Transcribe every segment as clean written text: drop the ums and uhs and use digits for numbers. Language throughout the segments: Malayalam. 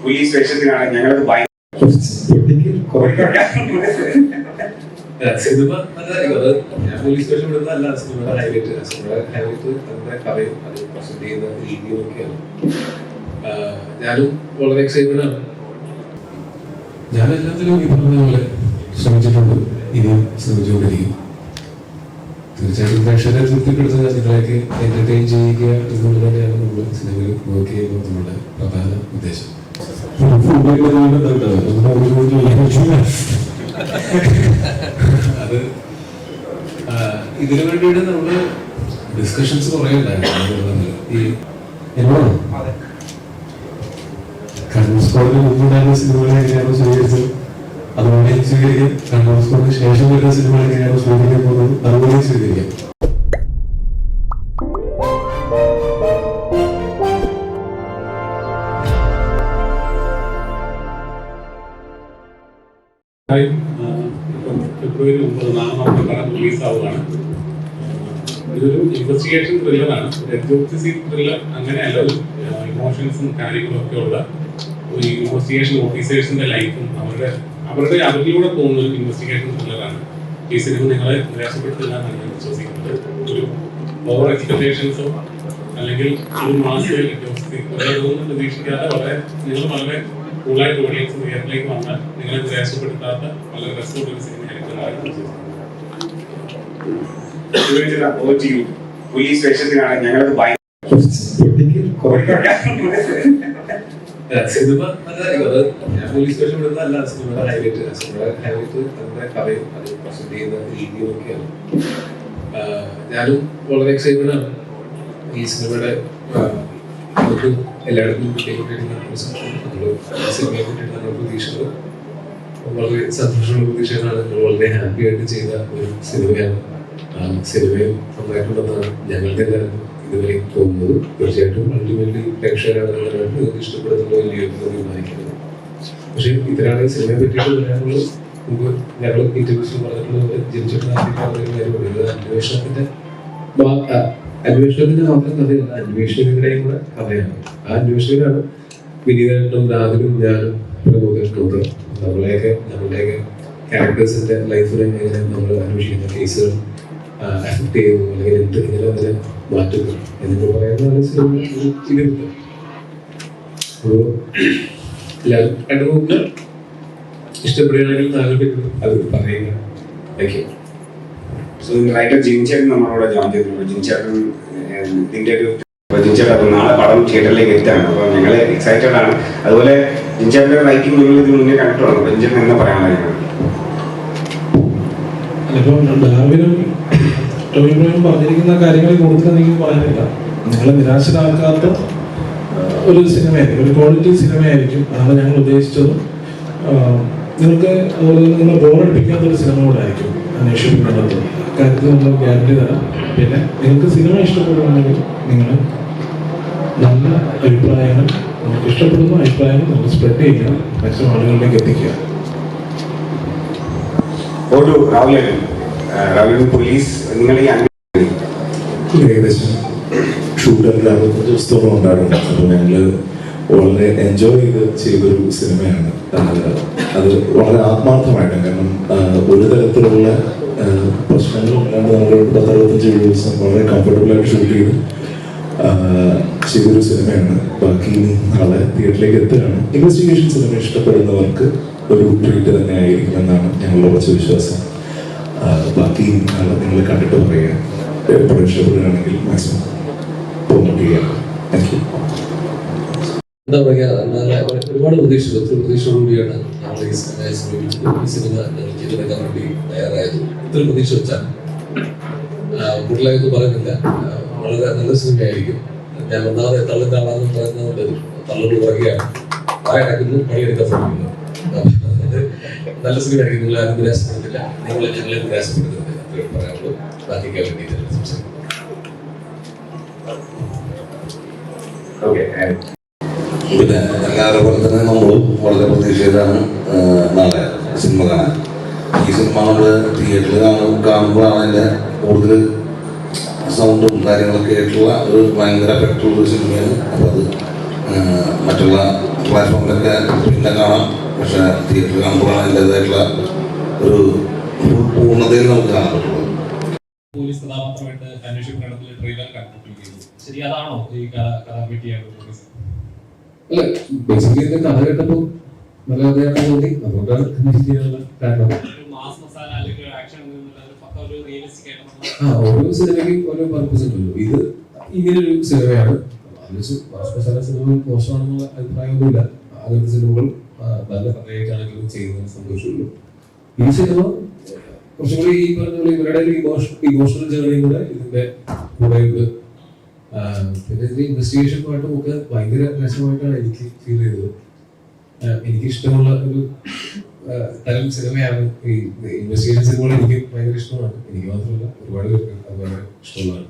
പോലീസ് സ്റ്റേഷനിലാണ് ഞങ്ങളത് സിനിമ ഞാൻ പോലീസ് സ്റ്റേഷൻ വിടുന്നതല്ല സിനിമയുടെ ഹൈലൈറ്റ്. സിനിമയുടെ ഹൈലൈറ്റ് അതിന്റെ കഥയും അത് പ്രസന്റ് ചെയ്യുന്ന രീതിയും ഒക്കെയാണ്. ഞാനും വളരെ എക്സൈറ്റഡ് ആണ്. ഞാൻ എല്ലാത്തിലും ഈ പറഞ്ഞ പോലെ ശ്രമിച്ചിട്ടുണ്ട്, ഇനിയും ശ്രമിച്ചുകൊണ്ടിരിക്കും. തീർച്ചയായിട്ടും പ്രേക്ഷകരെ തൃപ്തിപ്പെടുത്തുക, ഇതിലേക്ക് എന്റർടൈൻ ചെയ്യുക എന്നുള്ളത് തന്നെയാണ് നമ്മൾ സിനിമയിൽ വർക്ക് ചെയ്യുമ്പോൾ നമ്മുടെ പ്രധാന ഉദ്ദേശം. അത് ഇതിനു വേണ്ടിയിട്ട് നമ്മള് ഡിസ്കഷൻസ് കുറേ ഉണ്ടായിരുന്നു. ഈ എന്നോട് കണ്ണൂർ സ്കോഡിന് മുമ്പുണ്ടായിരുന്ന സിനിമകളെ എങ്ങനെയാണോ സ്വീകരിച്ചത് അതുപോലെ സ്വീകരിക്കാം. കണ്ണൂർ സ്കോഡിന് ശേഷം വരുന്ന സിനിമകൾ എങ്ങനെയാണോ സ്വീകരിക്കാൻ പോകുന്നത് അതുപോലെ സ്വീകരിക്കാം. ഫെബ്രുവരി 9 നമ്മുടെ പടം റിലീസാവുകയാണ്. ഇതൊരു ഇൻവെസ്റ്റിഗേഷൻ ത്രില്ലറാണ്. ഒരു എൻജോക്സി ത്രില്ലർ അങ്ങനെയല്ല, ഒരു ഇമോഷൻസും കാര്യങ്ങളും ഒക്കെ ഉള്ള ഒരു ഇൻവെസ്റ്റിഗേഷൻ ഓഫീസേഴ്സിന്റെ ലൈഫും അവരിലൂടെ തോന്നുന്ന ഒരു ഇൻവെസ്റ്റിഗേഷൻ ത്രില്ലറാണ്. ഈ സിനിമ നിങ്ങളെ നിരാശപ്പെടുത്തില്ല എന്നാണ് ഞാൻ വിശ്വസിക്കുന്നത്. ഒരു ഓവർ എക്സ്പെക്ടേഷൻസോ അല്ലെങ്കിൽ ഒരു മാസത്തിൽ ഒന്നും പ്രതീക്ഷിക്കാതെ നിങ്ങൾ വളരെ കൂളായിട്ട് ഓഡിയൻസ് തിയേറ്ററിലേക്ക് വന്നാൽ നിങ്ങളെ നിരാശപ്പെടുത്താത്ത വളരെ രസമുള്ള ഒരു സിനിമയായിരിക്കും. പോലീസ് സ്റ്റേഷനിലാണ് ഞങ്ങളത് സിനിമ ഞാൻ പോലീസ് സ്റ്റേഷൻ വിടുന്നതല്ല സിനിമയുടെ ഹൈലൈറ്റ്. സിനിമയുടെ ഹൈലൈറ്റ് അതിന്റെ കഥയും അത് പ്രസന്റ് ചെയ്യുന്ന രീതിയും ഒക്കെയാണ്. ഞാനും വളരെ എക്സൈറ്റഡ് ആണ്. ഈ സിനിമയുടെ എല്ലായിടത്തും സിനിമയെ പറ്റിയിട്ട് നമ്മൾ പ്രതീക്ഷകൾ വളരെ സന്തോഷമുള്ള പ്രതീക്ഷകളാണ്. നമ്മൾ വളരെ ഹാപ്പി ആയിട്ട് ചെയ്ത ഒരു സിനിമയാണ്. സിനിമയും നന്നായിട്ടുണ്ടെന്നാണ് ഞങ്ങളുടെ ഇതുവരെ തോന്നുന്നത്. തീർച്ചയായിട്ടും അൾട്ടിമേറ്റ്ലി പ്രേക്ഷകരാണ് നിങ്ങൾക്ക് ഇഷ്ടപ്പെടുന്നത് തീരുമാനിക്കുന്നത്. പക്ഷേ ഇത്തരമാണ് സിനിമയെ പറ്റിയിട്ട് പറയാനുള്ളത്. മുമ്പ് ഞങ്ങൾ ഇന്റർവ്യൂസിൽ പറഞ്ഞിട്ടുള്ളത് ജനിച്ചിട്ടുള്ള അന്വേഷണത്തിന്റെ മാത്രം കഥയല്ല, അന്വേഷകരുടെയും കൂടെ കഥയാണ്. ആ അന്വേഷകരാണ് വിനീതനും രാഹുലും ഞാനും പ്രമുഖരും. നമ്മളുടെയൊക്കെ ക്യാരക്ടേഴ്സിന്റെ ലൈഫിനെ എങ്ങനെ നമ്മൾ അന്വേഷിക്കുന്ന കേസുകൾ അഫക്ട് ചെയ്യുന്നു അല്ലെങ്കിൽ ഇങ്ങനെ മാറ്റുന്നു എന്നൊക്കെ പറയുന്നതാണ് സിനിമ ഇതിരുന്നത്. അപ്പോൾ എല്ലാവരും കണ്ടുപോകുക, ഇഷ്ടപ്പെടുകയാണെങ്കിൽ താങ്കളുടെ അത് പറയുക. Thank you. റൈറ്റർ ജിൻചേട്ടൻ നമ്മളോട് ജോയിൻ ചെയ്തിട്ടുണ്ട്. ജിൻചേട്ടൻ ഇതിന്റെ ജിൻചേട്ടൻ നാളെ പടം തിയേറ്ററിലേക്ക് എത്താണ്. അപ്പോൾ ഞങ്ങൾ എക്സൈറ്റഡ് ആണ്. അതുപോലെ ജിൻചേട്ടൻ്റെ റൈറ്റിംഗ് നിങ്ങൾ ഇതിന് മുന്നേ കണ്ടിട്ടുള്ളൂ. അപ്പോൾ ജിൻചേട്ടൻ എന്താ പറയാനുള്ളത്? ടോമിബ്രയും പറഞ്ഞിരിക്കുന്ന കാര്യങ്ങളിൽ കൂടുതൽ എനിക്ക് പറയാനില്ല. നിങ്ങളെ നിരാശരാക്കാത്ത ഒരു സിനിമയായിരിക്കും, ഒരു ക്വാളിറ്റി സിനിമയായിരിക്കും. അതാണ് ഞങ്ങൾ ഉദ്ദേശിച്ചത്. നിങ്ങൾക്ക് അതുപോലെ നിങ്ങളെ ബോറടിപ്പിക്കാത്ത ഒരു സിനിമ കൂടെ ആയിരിക്കും അന്വേഷിക്കുന്നത്. കാര്യത്തിൽ നമ്മൾ ഗ്യാരണ്ടി തരാം. പിന്നെ നിങ്ങൾക്ക് സിനിമ ഇഷ്ടപ്പെടുകയാണെങ്കിൽ നിങ്ങൾ നല്ല അഭിപ്രായങ്ങൾ, നമുക്ക് ഇഷ്ടപ്പെടുന്ന അഭിപ്രായങ്ങൾ നമ്മൾ സ്പ്രെഡ് ചെയ്യുക, മാക്സിമം ആളുകളിലേക്ക് എത്തിക്കുക. പോലീസ് നിങ്ങൾ ഏകദേശം ഷൂട്ടറിൽ 60 ദിവസത്തോളം ഉണ്ടായിരുന്നു. അപ്പോൾ ഞങ്ങൾ വളരെ എൻജോയ് ചെയ്തൊരു സിനിമയാണ്. അത് വളരെ ആത്മാർത്ഥമായിട്ട്, കാരണം ഒരു തരത്തിലുള്ള പ്രശ്നങ്ങളും ഇല്ലാണ്ട് നമ്മളൊരു 10-65 ദിവസം വളരെ കംഫർട്ടബിളായിട്ട് ഷൂട്ട് ചെയ്തൊരു സിനിമയാണ്. ബാക്കി നാളെ തിയേറ്ററിലേക്ക് എത്തുകയാണ്. ഇൻവെസ്റ്റിഗേഷൻ സിനിമ ഇഷ്ടപ്പെടുന്നവർക്ക് ഒരു ട്രീറ്റ് തന്നെ ആയിരിക്കുമെന്നാണ് ഞങ്ങളുടെ ഉറച്ച വിശ്വാസം. ബാക്കി നാളെ നിങ്ങൾ കണ്ടിട്ട് പറയുക. എപ്പോഴും ഇഷ്ടപ്പെടുകയാണെങ്കിൽ മാക്സിമം പ്രൊമോട്ട് ചെയ്യുക. Thank you. എന്താ പറയുക, ഒരുപാട് പ്രതീക്ഷയോടുകൂടിയാണ് ഞങ്ങൾ ഈ സിനിമ ഞങ്ങൾ ചെയ്തെടുക്കാൻ വേണ്ടി തയ്യാറായത്. ഇത്ര പ്രതീക്ഷ വെച്ചാൽ കൂടുതലായൊന്നും പറയുന്നില്ല. വളരെ നല്ല സിനിമയായിരിക്കും. ഞാൻ ഒന്നാമത് തള്ളിന്റെ ആളാണെന്ന് പറയുന്നത് തള്ളോട് പറയുകയാണ്. വായടക്കുന്നു, പണിയെടുക്കാൻ ശ്രമിക്കുന്നു. നല്ല സിനിമയായിരിക്കും. നിങ്ങൾ ആരും നിരാശപ്പെടുത്തില്ല, ഞങ്ങളെ നിരാശപ്പെടുത്തുന്നില്ല. അത്രയും പറയാനുള്ളൂ. ബാക്കിക്കാൻ വേണ്ടി സംസാരിക്കും. പിന്നെ എല്ലാവരും പോലെ തന്നെ നമ്മളും വളരെ പ്രതീക്ഷയിലാണ് നാളെ സിനിമ കാണാൻ. ഈ സിനിമ നമ്മൾ തിയേറ്ററിൽ കാണുമ്പോഴാണ് അതിൻ്റെ കൂടുതൽ സൗണ്ടും കാര്യങ്ങളൊക്കെ ആയിട്ടുള്ള ഒരു ഭയങ്കര എഫക്റ്റുള്ള ഒരു സിനിമയാണ്. അപ്പോൾ അത് മറ്റുള്ള പ്ലാറ്റ്ഫോമിലൊക്കെ പിന്നെ കാണാം. പക്ഷേ തിയേറ്ററിൽ കാണുമ്പോഴാണ് അതിൻ്റെതായിട്ടുള്ള ഒരു പൂർണ്ണതയിൽ നമുക്ക് കാണാൻ പറ്റുള്ളൂ. പോലീസ് കഥാപാത്രമായിട്ട് അന്വേഷിക്കുന്ന ഘട്ടത്തിൽ ട്രെയിലർ കണ്ടുപിടിക്കുന്നു. ശരി, അതാണോ ഈ കഥാപറ്റിയായിട്ട്? അല്ല, ബേസിക്കലി ഇതിന്റെ കഥ കേട്ടപ്പോൾ നല്ല കഥയാണെന്ന് തോന്നി, അതുകൊണ്ടാണ് അന്വേഷിച്ച് ചെയ്യാനുള്ള കാരണം. മാസ് മസാല അല്ലെങ്കിൽ ആക്ഷൻ ഒരു റിയലിസ്റ്റിക് ആയിട്ട് ഓരോ സിനിമയ്ക്കും ഓരോ പർപ്പസ് ഉണ്ടല്ലോ. ഇത് ഇങ്ങനൊരു സിനിമയാണ്. മാസ് മസാല സിനിമകൾ മോശമാണെന്നുള്ള അഭിപ്രായമൊന്നുമില്ല. അങ്ങനത്തെ സിനിമകൾ നല്ല കഥയായിട്ടാണെങ്കിലും ചെയ്യുന്നതിന് സന്തോഷമുള്ളൂ. ഈ സിനിമ കുറച്ചും കൂടി ഈ പറഞ്ഞ പോലെ ഇവരുടെ ഇമോഷണൽ ജേർണിയും കൂടെ ഇതിന്റെ കൂടെ ഉണ്ട്. പിന്നെ ഇതിന്റെ ഇൻവെസ്റ്റിഗേഷൻ പാട്ടും ഒക്കെ ഭയങ്കര രസമായിട്ടാണ് എനിക്ക് ഫീൽ ചെയ്തത്. എനിക്കിഷ്ടമുള്ള ഒരു തരം സിനിമയാണ് ഈ ഇൻവെസ്റ്റിഗേഷൻ സിനിമകൾ. എനിക്ക് ഭയങ്കര ഇഷ്ടമാണ്. എനിക്ക് മാത്രമല്ല, ഒരുപാട് പേർക്ക് അതുപോലെ ഇഷ്ടമുള്ളതാണ്.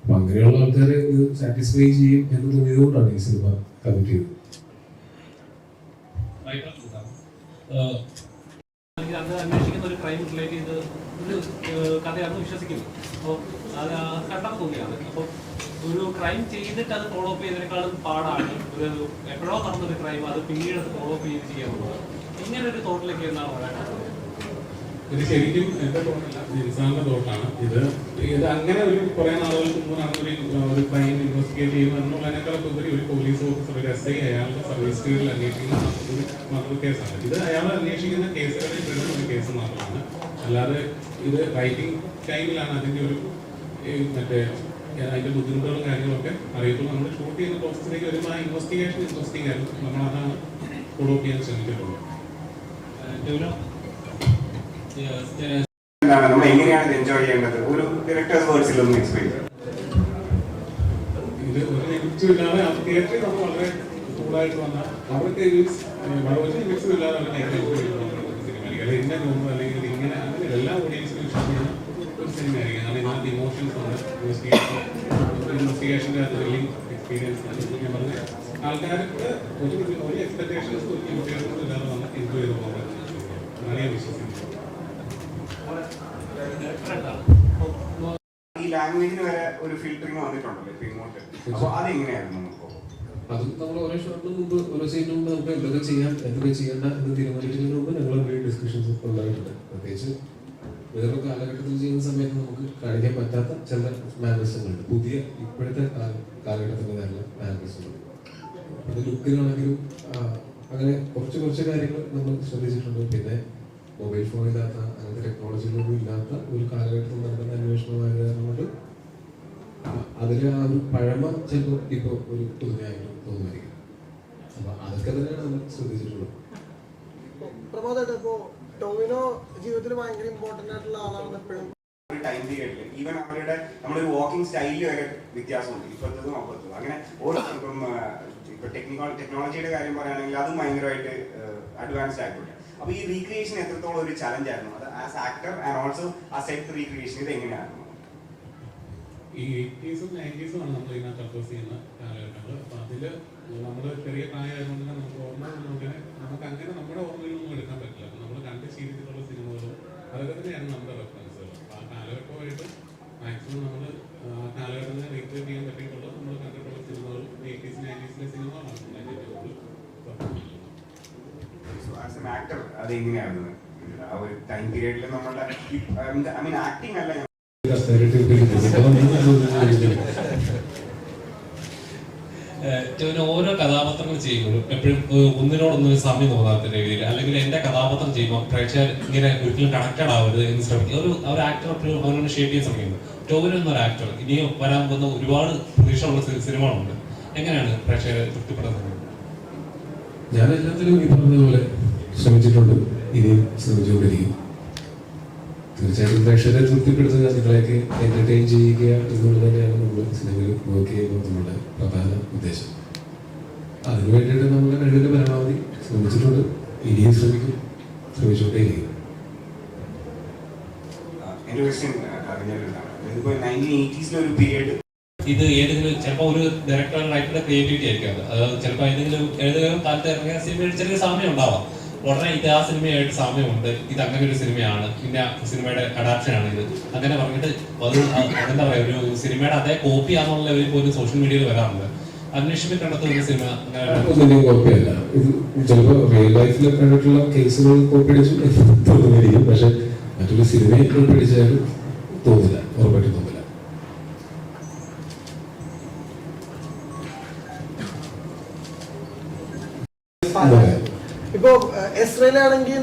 അപ്പൊ അങ്ങനെയുള്ള ആൾക്കാരെ ഇത് സാറ്റിസ്ഫൈ ചെയ്യും എന്ന് തോന്നിയതുകൊണ്ടാണ് ഈ സിനിമ കമ്മിറ്റ് ചെയ്തത്. അന്വേഷിക്കുന്ന ഒരു ക്രൈം റിലേറ്റ് ചെയ്ത് ഒരു കഥയാണെന്ന് വിശ്വസിക്കുന്നു. അപ്പോൾ അത് കണ്ടപ്പോൾ തോന്നിയാണ്. അപ്പോൾ ഒരു ക്രൈം ചെയ്തിട്ട് അത് ഫോളോ അപ്പ് ചെയ്തതിനേക്കാളും പാടാണ് ഒരു എപ്പോഴോ നടന്നൊരു ക്രൈം അത് പിന്നീട് അത് ഫോളോ അപ്പ് ചെയ്ത് ചെയ്യാറുള്ളത്. ഇങ്ങനെ ഒരു തോട്ടിലേക്ക് എന്നാണ് പറയാനുള്ളത്. ഇത് ശരിക്കും എന്റെ തോട്ടല്ല, ജിൻസാറിന്റെ തോട്ടാണ്. ഇത് അങ്ങനെ ഒരു കുറെ നാളുകൾക്ക് മുമ്പ് നടന്ന ഒരു ക്രൈം ഇൻവെസ്റ്റിഗേറ്റ് ചെയ്യുന്നു എന്നുള്ളതിനേക്കാൾ ഉപരി ഒരു പോലീസ് ഓഫീസർ, ഒരു SI അയാളുടെ സർവീസ് ഫീൽഡിൽ അന്വേഷിക്കുന്ന ഒരു മർഡർ കേസാണ്. ഇത് അയാൾ അന്വേഷിക്കുന്ന കേസുകളിൽ പെടുന്ന ഒരു കേസ് മാത്രമാണ്. അല്ലാതെ ഇത് റൈറ്റിംഗ് ടൈമിലാണ് അതിന്റെ ഒരു മറ്റേ അതിന്റെ ബുദ്ധിമുട്ടുകളും കാര്യങ്ങളൊക്കെ അറിയത്തുള്ളൂ. നമ്മൾ ഷൂട്ട് ചെയ്യുന്ന പ്രോസസ്സിലേക്ക് വരുമ്പോൾ ആ ഇൻവെസ്റ്റിഗേഷൻ ഇൻട്രസ്റ്റിംഗ് ആയിരുന്നു. നമ്മൾ അതാണ് ഫോളോ ചെയ്യാൻ ശ്രമിച്ചിട്ടുള്ളത്. നമ്മൾ എങ്ങനെയാണ് എൻജോയ് ചെയ്യേണ്ടത്? ഒരു ഡയറക്ടേഴ്സ് വേർഡ്സിൽ ഒന്ന് എക്സ്പ്ലെയിൻ ചെയ്യാം. ഇത് ഒരു ലിമിറ്റും ഇല്ലാതെ തിയേറ്ററിൽ നമ്മൾ വളരെ കൂളായിട്ട് വന്നാൽ അവർക്ക് വളരെ ലിമിറ്റ്സും ഇല്ലാതെ അവർ സിനിമയായിരിക്കും. അല്ലെങ്കിൽ ഇന്ന തോന്നുന്നു, അല്ലെങ്കിൽ ഇങ്ങനെ അങ്ങനെ എല്ലാ ഓഡിയൻസിനും ഇഷ്ടപ്പെടുന്ന ഒരു സിനിമയായിരിക്കും. കാരണം ഇതിനകത്ത് ഇമോഷൻസ് ഉണ്ട്, ഇൻവെസ്റ്റിഗേഷൻ്റെ ത്രില്ലിംഗ് എക്സ്പീരിയൻസ്. ഞാൻ പറഞ്ഞ ആൾക്കാർക്ക് ഒരു എക്സ്പെക്ടേഷൻസ് ഒരു ലിമിറ്റേഷൻസും ഇല്ലാതെ നമുക്ക് എൻജോയ് ചെയ്ത് പോകാൻ പറ്റും. അതാണ് ഞാൻ വിശ്വസിക്കുന്നത്. ഈ ലാംഗ്വേജിന് വരെ ഒരു ഫിൽറ്ററിങ് വന്നിട്ടുണ്ടല്ലോ ഇപ്പൊ ഇങ്ങോട്ട്. അപ്പൊ അതെങ്ങനെയായിരുന്നു? അതും നമ്മൾ ഓരോ ഷോട്ടിന് മുമ്പ് ഓരോ സീനിന് മുമ്പ് നമുക്ക് എന്തൊക്കെ ചെയ്യാം എന്തൊക്കെ ചെയ്യേണ്ട എന്ന് തീരുമാനിക്കുന്നതിന് മുമ്പ് ഞങ്ങൾ ഡിസ്കഷൻസ് ഉണ്ടായിട്ടുണ്ട്. പ്രത്യേകിച്ച് വേറൊരു കാലഘട്ടത്തിൽ ചെയ്യുന്ന സമയത്ത് നമുക്ക് കാണിക്കാൻ പറ്റാത്ത ചില മാനേഴ്സുകളുണ്ട്. പുതിയ ഇപ്പോഴത്തെ കാലഘട്ടത്തിൻ്റെതായുള്ള മാനേഴ്സുകളുണ്ട്. അത് ലുക്കിലാണെങ്കിലും അങ്ങനെ കുറച്ച് കാര്യങ്ങൾ നമ്മൾ ശ്രദ്ധിച്ചിട്ടുണ്ട്. പിന്നെ മൊബൈൽ ഫോൺ ഇല്ലാത്ത അങ്ങനത്തെ ടെക്നോളജികളൊന്നും ഇല്ലാത്ത ഒരു കാലഘട്ടത്തിൽ നടക്കുന്ന അന്വേഷണമായത് കാരണം കൊണ്ട് അതിൽ ആ ഒരു പഴമ ചിലപ്പോൾ ഇപ്പോൾ ഒരു പുതുമയായിട്ട് തോന്നുമായിരിക്കും. അപ്പൊ അതൊക്കെ തന്നെയാണ് നമ്മൾ ശ്രദ്ധിച്ചിട്ടുള്ളത്. പ്രമോദായിട്ട് ഇപ്പോ ടോവിനോ ജീവിതത്തിൽ ഭയങ്കര ഇമ്പോർട്ടന്റ് ആയിട്ടുള്ള ആളാണ് എപ്പോഴും. ഒരു ടൈം പീരിയഡിൽ ഈവൻ അവരുടെ നമ്മളൊരു വാക്കിംഗ് സ്റ്റൈലിൽ വരെ വ്യത്യാസമുണ്ട് ഇപ്പോഴത്തതും അപ്പോഴത്തതും. അങ്ങനെ ഓരോ ഇപ്പൊ ടെക്നോളജിയുടെ കാര്യം പറയുകയാണെങ്കിൽ അതും ഭയങ്കരമായിട്ട് അഡ്വാൻസ്ഡ് ആയിട്ടുണ്ട്. അപ്പൊ ഈ റീക്രിയേഷൻ എത്രത്തോളം ഒരു ചലഞ്ച് ആയിരുന്നു അത് ആസ് ആക്ടർ ആൻഡ് ഓൾസോ ആ സെറ്റ് റീക്രിയേഷൻ? ഇത് എങ്ങനെയായിരുന്നു? ഈ 80s 90s ആണ് നമ്മൾ ഇതിനകത്ത് അപ്രോച്ച് ചെയ്യുന്ന കാലഘട്ടങ്ങൾ. അപ്പൊ അതില് നമ്മൾ ചെറിയ പ്രായമായതുകൊണ്ട് തന്നെ നമുക്ക് നമുക്ക് അങ്ങനെ നമ്മുടെ ഓർമ്മയിലൊന്നും എടുക്കാൻ പറ്റില്ല. അപ്പൊ നമ്മൾ കണ്ട് ശീലിച്ചിട്ടുള്ള സിനിമകളും അതൊക്കെ തന്നെയാണ് നമ്മുടെ റെഫറൻസുകൾ. ആ കാലഘട്ടമായിട്ട് മാക്സിമം നമ്മൾ ആ കാലഘട്ടത്തിനെ റീക്രിയേറ്റ് ചെയ്യാൻ പറ്റിയിട്ടുള്ളത് നമ്മൾ കണ്ടിട്ടുള്ള സിനിമകളും 80s 90s സിനിമകളാണ് ആസ് എൻ ആക്ടർ അത് എങ്ങനെയായിരുന്നു ആ ഒരു ടൈം പീരിയഡിൽ? നമ്മളുടെ ഐ മീൻ ആക്ടിങ് അല്ല, ഓരോ കഥാപാത്രങ്ങൾ ചെയ്യുമ്പോഴും എപ്പോഴും ഒന്നിനോടൊന്നും സമയം തോന്നാത്ത രീതിയിൽ അല്ലെങ്കിൽ എന്റെ കഥാപാത്രം ചെയ്യുമ്പോൾ പ്രേക്ഷകർ ഇങ്ങനെ ഒരിക്കലും കണക്റ്റഡ് ആവരുത് എന്ന് ശ്രമിക്കും. ഒരു ആക്ടർ എപ്പോഴും അവരോട് ഷേപ്പ് ചെയ്യാൻ ശ്രമിക്കുന്നു. ടോവിനോ എന്നൊരു ആക്ടർ ഇനിയും വരാൻ പോകുന്ന ഒരുപാട് പ്രതീക്ഷയുള്ള സിനിമകളുണ്ട്. എങ്ങനെയാണ് പ്രേക്ഷകരെ തൃപ്തിപ്പെടുന്നത്? ഞാൻ എല്ലാത്തിലും ഈ പറഞ്ഞതുപോലെ ശ്രമിച്ചിട്ടുണ്ട്, ഇനിയും ശ്രമിച്ചുകൊണ്ടിരിക്കും. തീർച്ചയായിട്ടും പ്രേക്ഷകരെ തൃപ്തിപ്പെടുത്തുക, നിങ്ങളെയൊക്കെ എന്റർടൈൻ ചെയ്യുക എന്നുള്ളത് തന്നെയാണ് നമ്മൾ സിനിമയിൽ വർക്ക് ചെയ്യുമ്പോൾ നമ്മുടെ പ്രധാന ഉദ്ദേശം. അതിനു വേണ്ടിയിട്ട് നമ്മുടെ കഴിവിന്റെ പരമാവധി ശ്രമിച്ചിട്ടുണ്ട്, ഇനിയും ശ്രമിച്ചുകൊണ്ടേയിരിക്കും. ഇത് ഏതെങ്കിലും ചിലപ്പോൾ ഒരു ഡയറക്ടർ റൈറ്ററുടെ ക്രിയേറ്റിവിറ്റി ആയിരിക്കും. അത് ചിലപ്പോൾ ഏതെങ്കിലും കാലത്ത് ഇറങ്ങിയ സിനിമയിൽ ചെറിയ സാമ്യം ഉണ്ടാവാം. ഉടനെ ഇത് ആ സിനിമയായിട്ട് സാമ്യമുണ്ട്, ഇത് അങ്ങനെ ഒരു സിനിമയാണ്, പിന്നെ സിനിമയുടെ അഡാപ്ഷൻ ആണ് ഇത് അങ്ങനെ പറഞ്ഞിട്ട് അത് എന്താ പറയുക ഒരു സിനിമയുടെ അതേ കോപ്പി ആണെന്നുള്ള പോലും സോഷ്യൽ മീഡിയയിൽ വരാറുണ്ട്. അന്വേഷിപ്പിൽ കണ്ടെത്തുന്ന സിനിമ ഒന്നും കുഴപ്പമില്ല. ഇത് ചിലപ്പോൾ റിയൽ ലൈഫിൽ കണ്ടിട്ടുള്ള കേസുകൾ കോപ്പി അടിച്ചു തോന്നുമായിരിക്കും, പക്ഷെ മറ്റൊരു സിനിമയെ കോപ്പി അടിച്ചാലും തോന്നില്ല, ഉറപ്പായിട്ടും തോന്നില്ല. ഇപ്പോ ഇസ്രയേലാണെങ്കിൽ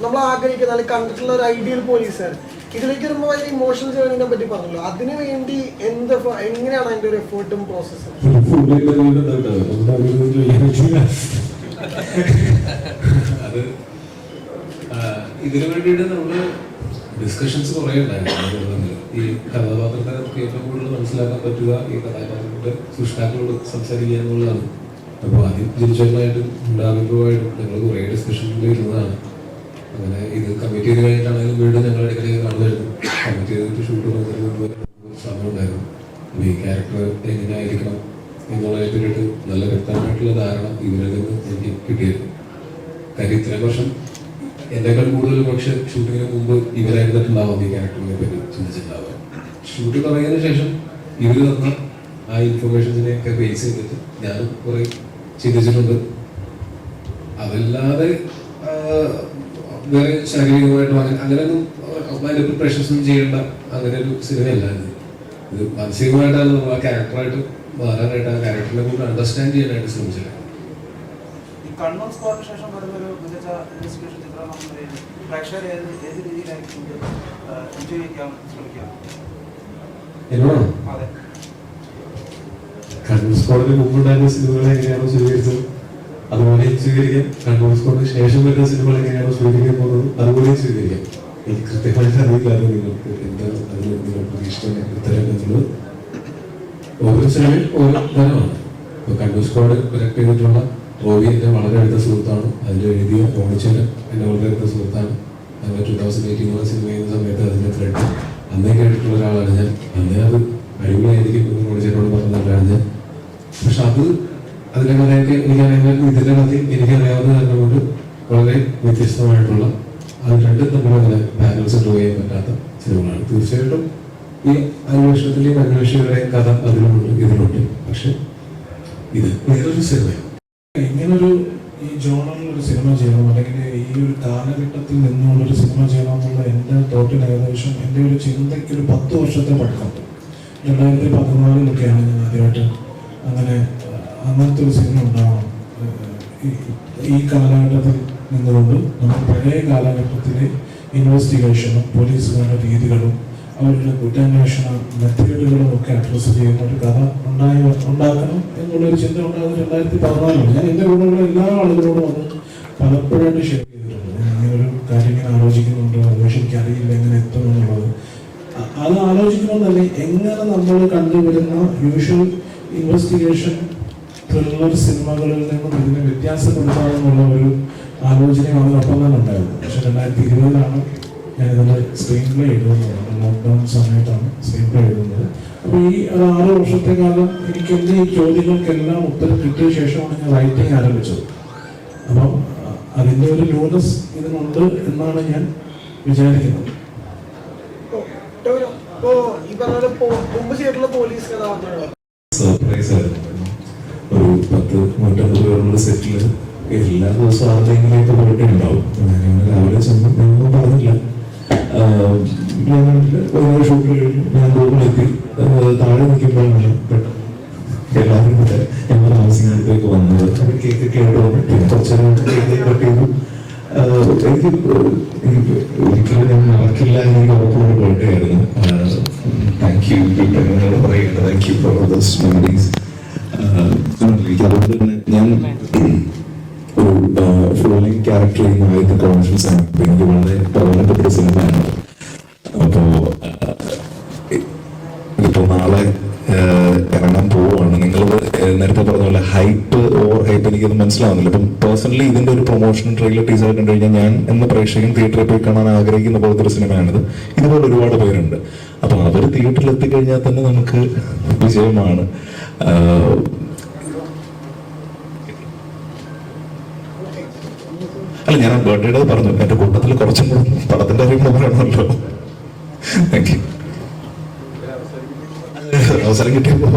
നമ്മൾ ആഗ്രഹിക്കുന്ന അല്ലെങ്കിൽ കണ്ടിട്ടുള്ള ഒരു ഐഡിയൽ പോലീസുകാർ ഇതിലേക്ക് വരുമ്പോൾ ഭയങ്കര ഇമോഷണൽ ജേർണിനെ പറ്റി പറഞ്ഞല്ലോ. അതിനു വേണ്ടി എങ്ങനെയാണ് അതിന്റെ ഒരു എഫേർട്ടും പ്രോസസ്സും? അത് ഇതിനു വേണ്ടിയിട്ട് നമ്മള് ഡിസ്കഷൻസ് കുറേ ഉണ്ടായിരുന്നു. ഈ കഥാപാത്രത്തെ നമുക്ക് ഏറ്റവും കൂടുതൽ മനസ്സിലാക്കാൻ പറ്റുക ഈ കഥാപാത്രത്തിന്റെ സൃഷ്ടാക്കളോട് സംസാരിക്കുക എന്നുള്ളതാണ്. അപ്പോൾ ആദ്യം തിരിച്ചറിവായിട്ടും ഉണ്ടാകുമ്പോഴായിട്ടും ഞങ്ങൾ കുറേ ഡിസ്കഷനിൽ ഇരുന്നതാണ്. അങ്ങനെ ഇത് കമ്മിറ്റ് ചെയ്ത് കഴിഞ്ഞിട്ടാണെങ്കിലും വീണ്ടും ഞങ്ങൾ ഇടയ്ക്കിടയ്ക്ക് കാണുമായിരുന്നു. കമ്മിറ്റ് ചെയ്തിട്ട് ഷൂട്ട് നോക്കുന്നതിന് സമയം ഉണ്ടായിരുന്നു. അപ്പോൾ ഈ ക്യാരക്ടർ എങ്ങനെയായിരിക്കണം എന്നുള്ളതിനെ പറ്റിയിട്ട് നല്ല വ്യക്തമായിട്ടുള്ള ധാരണ ഇവരിൽ നിന്ന് എനിക്ക് കിട്ടിയിരുന്നു. കാര്യം ഇത്രയും വർഷം എന്നെക്കാൾ കൂടുതൽ പക്ഷെ ഷൂട്ടിങ്ങിന് മുമ്പ് ഇവരായിരുന്നിട്ടുണ്ടാവും ഈ ക്യാരക്ടറിനെ പറ്റി ചിന്തിച്ചിട്ടുണ്ടാവുക. ഷൂട്ട് തുടങ്ങിയതിനു ശേഷം ഇവർ തന്ന ആ ഇൻഫർമേഷൻസിനെയൊക്കെ ബേസ് ചെയ്തിട്ട് ഞാനും കുറേ ചിന്തിച്ചിട്ടുണ്ട്. അതല്ലാതെ വേറെ ശാരീരികമായിട്ടും അങ്ങനെയൊന്നും അതിൻ്റെ പ്രിപ്പറേഷൻസ് ഒന്നും ചെയ്യേണ്ട അങ്ങനെ ഒരു സിനിമയല്ല ഇത്. മാനസികമായിട്ടാണ് നമ്മൾ ആ ക്യാരക്ടറായിട്ട് മാറാനായിട്ട് ആ ക്യാരക്ടറിനെ കൂടുതൽ അണ്ടർസ്റ്റാൻഡ് ചെയ്യാനായിട്ട് ശ്രമിച്ചില്ല. കണ്ണൂർ സ്ക്വാഡിന് ശേഷം വരുന്നൊരു മികച്ച ഇൻവെസ്റ്റിഗേഷൻ ചിത്രം പ്രേക്ഷകർ ഏത് രീതിയിലായിരിക്കും എൻജോയ് ചെയ്യാൻ ശ്രമിക്കുക? എന്നോടാണോ? അതെ. കണ്ണൂർ സ്ക്വാഡിന് മുമ്പുണ്ടായിരുന്ന സിനിമകളെ എങ്ങനെയാണോ സ്വീകരിച്ചത് അതുപോലെ സ്വീകരിക്കാം. കണ്ണൂർ സ്ക്വാഡിന് ശേഷം വരുന്ന സിനിമകൾ എങ്ങനെയാണോ സ്വീകരിക്കാൻ പോകുന്നത് അതുപോലെ സ്വീകരിക്കാം. എനിക്ക് കൃത്യമായിട്ട് അറിയില്ലാതെ നിങ്ങൾക്ക് എന്താ അതിന് നിങ്ങൾ പ്രതീക്ഷിക്കുന്ന ഉത്തരം എന്നുള്ളത് ഓരോ സിനിമയും ഓരോ തരമാണ്. ഇപ്പോൾ കണ്ണൂർ സ്ക്വാഡ് കറക്റ്റ് ചെയ്തിട്ടുള്ള റോബി എൻ്റെ വളരെ അടുത്ത സുഹൃത്താണ്. അതിൽ എഴുതിയ ഓണിച്ചേരൻ എൻ്റെ വളരെ അടുത്ത സുഹൃത്താണ്. ഞങ്ങൾ 2018 സിനിമ ചെയ്യുന്ന സമയത്ത് അതിൻ്റെ ഫ്രണ്ട് അന്നേ കേട്ടിട്ടുള്ള ഒരാളാണ് ഞാൻ. അന്നേ അത് അടിപൊളിയായിരിക്കും എന്ന് ഓണിച്ചേരനോട് പറഞ്ഞതാണ് ഞാൻ. പക്ഷെ അതിൻ്റെ കഥയൊക്കെ എനിക്കറിയാൻ ഇതിൻ്റെ കഥയും എനിക്കറിയാവുന്ന കാരണം കൊണ്ട് വളരെ വ്യത്യസ്തമായിട്ടുള്ള അത് രണ്ടും തമ്മിലങ്ങനെ ബാലൻസ് ഡ്രോ ചെയ്യാൻ പറ്റാത്ത സിനിമകളാണ്. തീർച്ചയായിട്ടും ഈ അന്വേഷണത്തിലെയും അന്വേഷകരുടെയും കഥ അതിലുണ്ട് ഇതിലുണ്ട്. പക്ഷെ ഇത് വേറൊരു സിനിമയാണ്. ഇങ്ങനൊരു ഈ ജോണറിൽ ഒരു സിനിമ ചെയ്യണം അല്ലെങ്കിൽ ഈ ഒരു കാലഘട്ടത്തിൽ നിന്നുള്ളൊരു സിനിമ ചെയ്യണം എന്നുള്ള എൻ്റെ തോട്ടിൽ ഏകദേശം എൻ്റെ ഒരു ചിന്തയ്ക്ക് ഒരു 10 വർഷത്തെ പഴക്കമുണ്ട്. 2014 ഞാൻ ആദ്യമായിട്ട് അങ്ങനെ അങ്ങനത്തെ ഒരു സിനിമ ഉണ്ടാവണം. ഈ കാലഘട്ടത്തിൽ നിന്നുകൊണ്ട് നമ്മൾ പഴയ കാലഘട്ടത്തിലെ ഇൻവെസ്റ്റിഗേഷനും പോലീസുകാരുടെ രീതികളും അവരുടെ കുറ്റാന്വേഷണ മെത്തേഡുകളും ഒക്കെ അഡ്രസ്സ് ചെയ്യുന്ന ഒരു കഥ ഉണ്ടാക്കണം എന്നുള്ളൊരു ചിന്ത ഉണ്ടാകുന്നത് 2014. ഞാൻ എൻ്റെ കൂടെയുള്ള എല്ലാ ആളുകളോടും അത് പലപ്പോഴായിട്ട് ഷെയർ ചെയ്തിട്ടുണ്ട്. ഇങ്ങനൊരു കാര്യം ഇങ്ങനെ ആലോചിക്കുന്നുണ്ട്, പക്ഷെ എനിക്കറിയില്ല എങ്ങനെ എത്തും എന്നുള്ളത്. അത് ആലോചിക്കുമ്പോൾ തന്നെ എങ്ങനെ നമ്മൾ കണ്ടുവരുന്ന യൂഷ്വൽ ഇൻവെസ്റ്റിഗേഷൻ ത്രില്ലർ സിനിമകളിൽ നിന്നും ഇതിനെ വ്യത്യാസപ്പെടുത്താമെന്നുള്ള ഒരു ആലോചനയും അതിനൊപ്പം തന്നെ ഉണ്ടായിരുന്നു. പക്ഷെ 2020 ഞാനിതിൻ്റെ സ്ക്രീൻ പ്ലേ എഴുതുന്നത്. ലോക്ക്ഡൗൺ സമയത്താണ് സ്ക്രീൻ പ്ലേ എഴുതുന്നത്. അപ്പോൾ ഈ 6 വർഷത്തെ കാലം എനിക്ക് എൻ്റെ ഈ ചോദ്യങ്ങൾക്കെല്ലാം ഉത്തരം കിട്ടിയ ശേഷമാണ് ഞാൻ റൈറ്റിംഗ് ആരംഭിച്ചത്. അപ്പം അതിൻ്റെ ഒരു ന്യൂനസ് ഇതിനുണ്ട് എന്നാണ് ഞാൻ വിചാരിക്കുന്നത്. സർപ്രൈസ് ആയിരുന്നു. ഒരു 10-150 പേരുള്ള സെറ്റില് എല്ലാ ദിവസവും ആരുടെയെങ്കിലേക്ക് പോയിട്ട് ഉണ്ടാവും. ഞാൻ രാവിലെ ചെന്ന് ഞങ്ങൾ പറഞ്ഞില്ല, ഓരോ ഷൂട്ട് കഴിഞ്ഞു ഞാൻ റൂമിലെത്തി. താഴെ നിൽക്കുമ്പോഴാണ് എല്ലാവരും കൂടെ ഞങ്ങൾ താമസിക്കുന്നിടത്തേക്ക് വന്നത്. അവർ കേക്ക് കേട്ട് വന്നിട്ട് കുറച്ചേരം കേക്ക് കട്ട് ചെയ്തു. എനിക്ക് ഒരിക്കലും ഞാൻ മറക്കില്ല എനിക്ക് ഉറപ്പുള്ള ബർത്ത്ഡേ ആയിരുന്നു. താങ്ക് യു പറയേണ്ട thank you for those memories. അതുകൊണ്ട് തന്നെ ഞാൻ ഒരു ഫുൾ ലെങ്ത് ക്യാരക്ടർ ചെയ്യുന്ന ആദ്യത്തെ കോൺഫിഡൻസ് ആണ്. എനിക്ക് വളരെ പ്രധാനപ്പെട്ട ഒരു സിനിമയാണ്. അപ്പോ ഇപ്പൊ നാളെ ഇറങ്ങാൻ പോവുകയാണ്. നിങ്ങൾ നേരത്തെ പറഞ്ഞ പോലെ ഹൈപ്പ് ഓവർ ഹൈപ്പ് എനിക്കത് മനസ്സിലാവുന്നില്ല. ഇപ്പം പേഴ്സണലി ഇതിന്റെ ഒരു പ്രൊമോഷൻ ട്രെയിലർ ടീസർ കണ്ടു കഴിഞ്ഞാൽ ഞാൻ എന്ന പ്രേക്ഷകൻ തിയേറ്ററിൽ പോയി കാണാൻ ആഗ്രഹിക്കുന്ന പോലത്തെ ഒരു സിനിമയാണിത്. ഇതുപോലെ ഒരുപാട് പേരുണ്ട്. അപ്പൊ അവർ തിയേറ്ററിൽ എത്തിക്കഴിഞ്ഞാൽ തന്നെ നമുക്ക് വിജയമാണ്. അല്ല, ഞാൻ ബർത്ത്ഡേ പറഞ്ഞു. എന്റെ കൂട്ടത്തിൽ കുറച്ചും കൂടെ പടത്തിന്റെ കാര്യം പറയണമല്ലോ. Thank you. അവസരം കിട്ടിയപ്പോ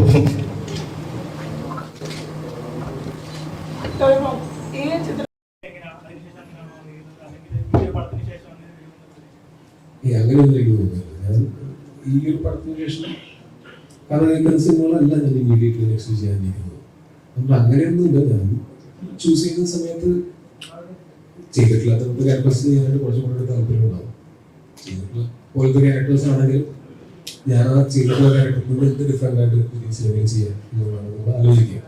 അങ്ങനെയൊന്നും എനിക്ക് തോന്നുന്നില്ല. ഞാൻ ഈ ഒരു പടത്തിന് ശേഷം കാരണം കേൾക്കുന്ന സിനിമകളല്ല ഞാൻ ഇമ്മീഡിയറ്റ്ലി നെക്സ്റ്റ് ചെയ്യാനിരിക്കുന്നത്. നമ്മൾ അങ്ങനെയൊന്നുമില്ല. ഞാൻ ചൂസ് ചെയ്യുന്ന സമയത്ത് ചെയ്തിട്ടില്ലാത്ത ക്യാരക്ടേഴ്സ് ചെയ്യാനായിട്ട് കുറച്ചും കൂടെ താല്പര്യമുണ്ടാവും. ചെയ്തിട്ടുള്ള പോലത്തെ ക്യാരക്ടേഴ്സ് ആണെങ്കിൽ ഞാൻ ആ ചെയ്തിട്ടുള്ള ക്യാരക്ടറിനോട് എന്ത് ഡിഫറെൻ്റ് ആയിട്ട് സിനിമയിൽ ചെയ്യാം എന്നുള്ളതാണ് നമ്മൾ ആലോചിക്കുക.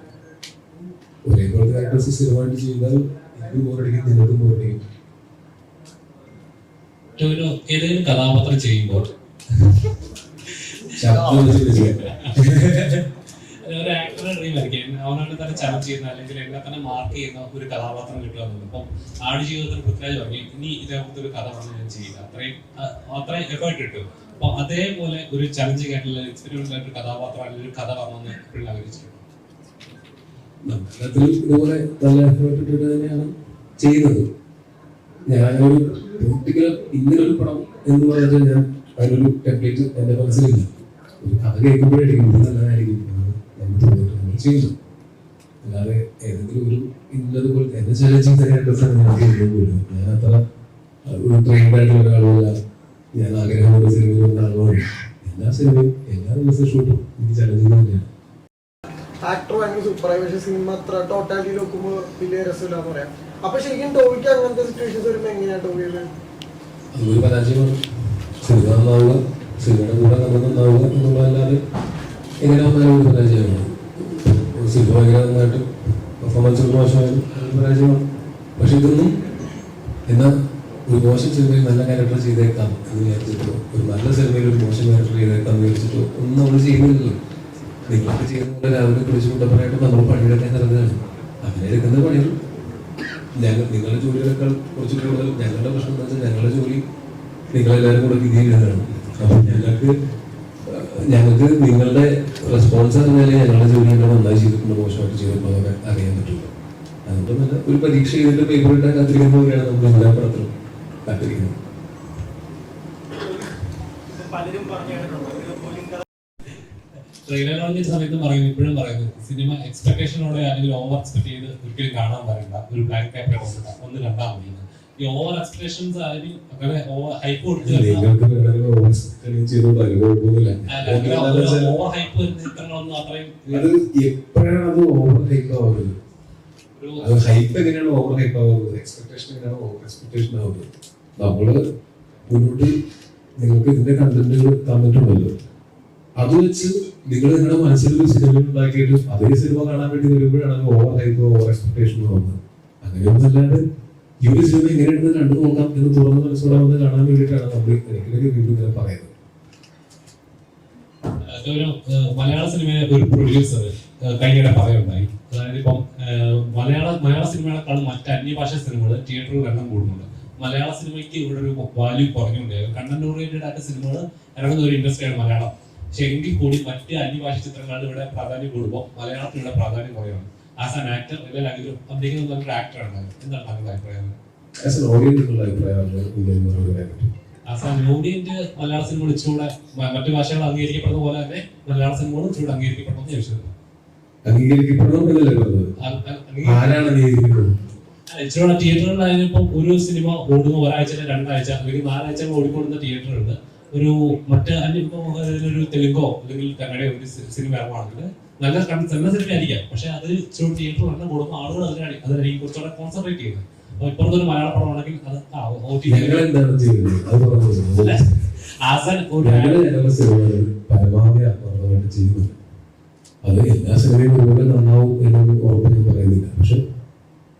ഒരേപോലത്തെ ക്യാരക്ടേഴ്സ് സ്ഥിരമായിട്ട് ചെയ്താൽ എനിക്ക് ബോറടിക്കും, നിങ്ങൾക്കും ബോറടിക്കും. ഏതെങ്കിലും കഥാപാത്രം ചെയ്യുമ്പോൾ ഒരു ആക്ടറുടെ ഡ്രീം ആയിരിക്കും അവനോട് തന്നെ ചലഞ്ച് ചെയ്യുന്ന അല്ലെങ്കിൽ എന്നെ തന്നെ മാർക്ക് ചെയ്യുന്ന ഒരു കഥാപാത്രം കിട്ടുക എന്നുള്ളത്. ഇപ്പം ആടുജീവിതത്തിൽ പൃഥ്വിരാജ് പറഞ്ഞു ഇനി ഇതേപോലത്തെ ഒരു കഥ പറഞ്ഞ് ഞാൻ ചെയ്യില്ല, അത്രയും എഫേർട്ട് കിട്ടും. അപ്പൊ അതേപോലെ ഒരു ചലഞ്ചിങ് ആയിട്ടുള്ള എക്സ്പെരിമെന്റ് ആയിട്ട് കഥാപാത്രം അല്ലെങ്കിൽ ഒരു കഥ പറഞ്ഞെന്ന് എപ്പോഴും ആഗ്രഹിച്ചിട്ടുണ്ട്. ഇതുപോലെ നല്ല എഫേർട്ട് ഇട്ടിട്ട് തന്നെയാണ് ചെയ്യുന്നത്. ഞാനൊരു പൊളിറ്റിക്കൽ ഇങ്ങനൊരു പടം എന്ന് പറഞ്ഞാൽ ഞാൻ അതിനൊരു ടെംപ്ലേറ്റ് എന്റെ മനസ്സിലില്ല. ഒരു കഥ കേൾക്കുമ്പോഴായിരിക്കും ഇത് നല്ലതായിരിക്കും എന്ന് തോന്നിയിട്ട് നമ്മൾ ചെയ്യുന്നു. അല്ലാതെ ഏതെങ്കിലും ഒരു ഇന്നതുപോലെ എന്നെ ചലഞ്ചിങ് ക്യാരക്ടേഴ്സാണ് ഞാൻ ചെയ്യുന്നത്. ഞാൻ അത്ര ഒരു ട്രെയിൻഡ് ആയിട്ടുള്ള ഒരാളുമല്ല. ഞാൻ ആഗ്രഹമുള്ള സിനിമയിൽ വന്ന ആളുമാണ്. എല്ലാ സിനിമയും എല്ലാ ദിവസവും ഷൂട്ടും എനിക്ക് ചലഞ്ചിങ് തന്നെയാണ്. ആക്ടർ ഭയങ്കര സൂപ്പറായി, പക്ഷെ സിനിമ അത്ര ടോട്ടാലിറ്റി നോക്കുമ്പോൾ വലിയ രസമില്ലാന്ന് പറയാം. അപ്പൊ ശരിക്കും ടോവിക്ക് അങ്ങനത്തെ സിറ്റുവേഷൻസ് വരുമ്പോൾ എങ്ങനെയാണ് ടോവിയത്? അതൊരു പരാജയമാണ്. സിനിമ നന്നാവുക, സിനിമയുടെ കൂടെ നമ്മൾ നന്നാവുക എന്നുള്ളതല്ലാതെ എങ്ങനെ വന്നാലും ഒരു പരാജയമാണ്. സിനിമ ഭയങ്കര നന്നായിട്ട് പെർഫോമൻസ് ഒരു മോശമായാലും പരാജയമാണ്. പക്ഷെ ഇതൊന്നും എന്നാൽ ഒരു മോശം സിനിമയിൽ നല്ല ക്യാരക്ടർ ചെയ്തേക്കാം എന്ന് വിചാരിച്ചിട്ടോ ഒരു നല്ല സിനിമയിൽ ഒരു മോശം ക്യാരക്ടർ ചെയ്തേക്കാം എന്ന് വിചാരിച്ചിട്ടോ ഒന്നും നമ്മൾ ചെയ്യുന്നില്ലല്ലോ. നിങ്ങളൊക്കെ ചെയ്യുന്ന പോലെ രാവിലെ കുറിച്ച് കൊണ്ടപ്പോഴായിട്ട് നമ്മൾ പണിയെടുക്കാൻ ഇറങ്ങുകയാണ്. അങ്ങനെ എടുക്കുന്ന പണികൾ നിങ്ങളുടെ ജോലികളെക്കാൾ കുറച്ച് കൂടുതൽ ഞങ്ങളുടെ പ്രശ്നം എന്ന് വെച്ചാൽ ഞങ്ങളുടെ ജോലി നിങ്ങളെല്ലാവരും കൂടെ വിധി എഴുതുന്നതാണ്. അപ്പം ഞങ്ങൾക്ക് നിങ്ങളുടെ റെസ്പോൺസ് അറിഞ്ഞാലേ ഞങ്ങളുടെ ജോലി ഞങ്ങൾ നന്നായി ചെയ്തിട്ടുണ്ടോ മോശമായിട്ട് ചെയ്തിട്ടുണ്ടോ എന്നൊക്കെ അറിയാൻ പറ്റുള്ളൂ. അതുകൊണ്ട് നല്ല ഒരു പരീക്ഷ ചെയ്തിട്ട് പേപ്പർ ഇട്ടാൽ കാത്തിരിക്കുന്ന പോലെയാണ് നമ്മൾ എല്ലാ പടത്തിലും കാത്തിരിക്കുന്നത്. ട്രെയിലർ ലോഞ്ചിന്റെ സമയത്ത് പറയുന്നു, ഇപ്പോഴും പറയുന്നു, സിനിമ എക്സ്പെക്ടേഷനോടെ അല്ലെങ്കിൽ ഓവർ എക്സ്പെക്ട് ചെയ്ത് ഒരിക്കലും കാണാൻ പറയണ്ട, ഒരു ബ്ലാങ്ക് പേപ്പർ ഒന്ന് കണ്ടാൽ മതി. ഈ ഓവർ എക്സ്പെക്ടേഷൻസ് ആയാലും അങ്ങനെ ഓവർ ഹൈപ്പ് കൊടുത്ത് ഓവർ ഹൈപ്പ് ചിത്രങ്ങളൊന്നും അത്രയും എപ്പോഴാണ് അത് ഓവർ ഹൈപ്പ് ആവുന്നത്? ഹൈപ്പ് എങ്ങനെയാണ് ഓവർ ഹൈപ്പ് ആവുന്നത്? എക്സ്പെക്ടേഷൻ എങ്ങനെയാണ് ഓവർ എക്സ്പെക്ടേഷൻ ആവുന്നത്? നമ്മള് മുന്നോട്ട് നിങ്ങൾക്ക് ഇതിന്റെ കണ്ടന്റുകൾ തന്നിട്ടുണ്ടല്ലോ, അത് വെച്ച് നിങ്ങൾ നിങ്ങളുടെ മനസ്സിലൊരു സിനിമ ഉണ്ടാക്കിയിട്ട് അതേ സിനിമ കാണാൻ വേണ്ടി വരുമ്പോഴാണ് ഓവർ ഹൈപ്പ് ഓവർ എക്സ്പെക്ടേഷൻ വന്നത്. അങ്ങനെയൊന്നും അല്ലാണ്ട് ഈ ഒരു സിനിമ എങ്ങനെയാണെന്ന് കണ്ടു നോക്കാം എന്ന് തുറന്ന മനസ്സോടെ വന്ന് കാണാൻ വേണ്ടിയിട്ടാണ് നമ്മൾ എനിക്ക് വീണ്ടും ഇങ്ങനെ പറയുന്നത്. മലയാള സിനിമയിലെ ഒരു പ്രൊഡ്യൂസർ കഴിഞ്ഞിടെ പറയുണ്ടായി, അതായത് ഇപ്പം മലയാള സിനിമകളെക്കാളും മറ്റ് അന്യഭാഷ സിനിമകൾ തിയേറ്ററിൽ എണ്ണം കൂടുന്നുണ്ട്. മലയാള സിനിമയ്ക്ക് ഇവിടെ ഒരു വാല്യൂ കുറഞ്ഞുകൊണ്ടേ കണ്ടന്റ് ഓറിയന്റഡ് ആയിട്ട് സിനിമകൾ ഇറങ്ങുന്ന ഒരു ഇൻഡസ്ട്രിയാണ് മലയാളം. പക്ഷെ എങ്കിൽ കൂടി മറ്റ് അന്യഭാഷ ചിത്രങ്ങളുടെ ഇവിടെ പ്രാധാന്യം കൂടുമ്പോൾ മലയാളത്തിൽ ഇവിടെ പ്രാധാന്യം കുറയാണ്. ആസ് ആൻ ആക്ടർ അല്ലെങ്കിൽ അഭിനയിക്കുന്ന നല്ലൊരു ആക്ടറാണ്, എന്താണ് താങ്കളുടെ അഭിപ്രായം? ആസ് ആൻ ഓഡിയൻസ് അഭിപ്രായമാണ് ആസ് ആൻ ഓഡിയന്റ് മലയാള സിനിമകൾ ഇച്ചിരൂടെ മറ്റു ഭാഷകൾ അംഗീകരിക്കപ്പെടുന്ന പോലെ തന്നെ മലയാള സിനിമകളും ഇച്ചിരൂടെ അംഗീകരിക്കപ്പെടുന്ന ചോദിച്ചത്. ഇച്ചിരൂടെ തിയേറ്ററുകളിലായാലും ഇപ്പം ഒരു സിനിമ ഓടുന്ന ഒരാഴ്ച, രണ്ടാഴ്ച അല്ലെങ്കിൽ 4 ആഴ്ച ഓടിക്കൊടുന്ന തിയേറ്ററുണ്ട്. ഒരു മറ്റ് ഒരു തെലുങ്കോ അല്ലെങ്കിൽ കന്നഡയോ ഒരു സിനിമ ഇറങ്ങുവാണെങ്കിൽ നല്ല സിനിമ ആയിരിക്കാം, പക്ഷെ അത് ഇച്ചിരി തിയേറ്റർ എണ്ണം കൂടുമ്പോൾ ആളുകൾ അതിനായിരിക്കും കുറച്ചുകൂടെ കോൺസെൻട്രേറ്റ് ചെയ്യുന്നത്. അപ്പൊ ഇപ്പുറത്തെ ഒരു മലയാള പടമാണെങ്കിൽ അത് അത് എല്ലാ സിനിമയും ഒരുപോലെ നന്നാവും എന്നൊന്നും ഉറപ്പ് ഞാൻ പറയുന്നില്ല. പക്ഷെ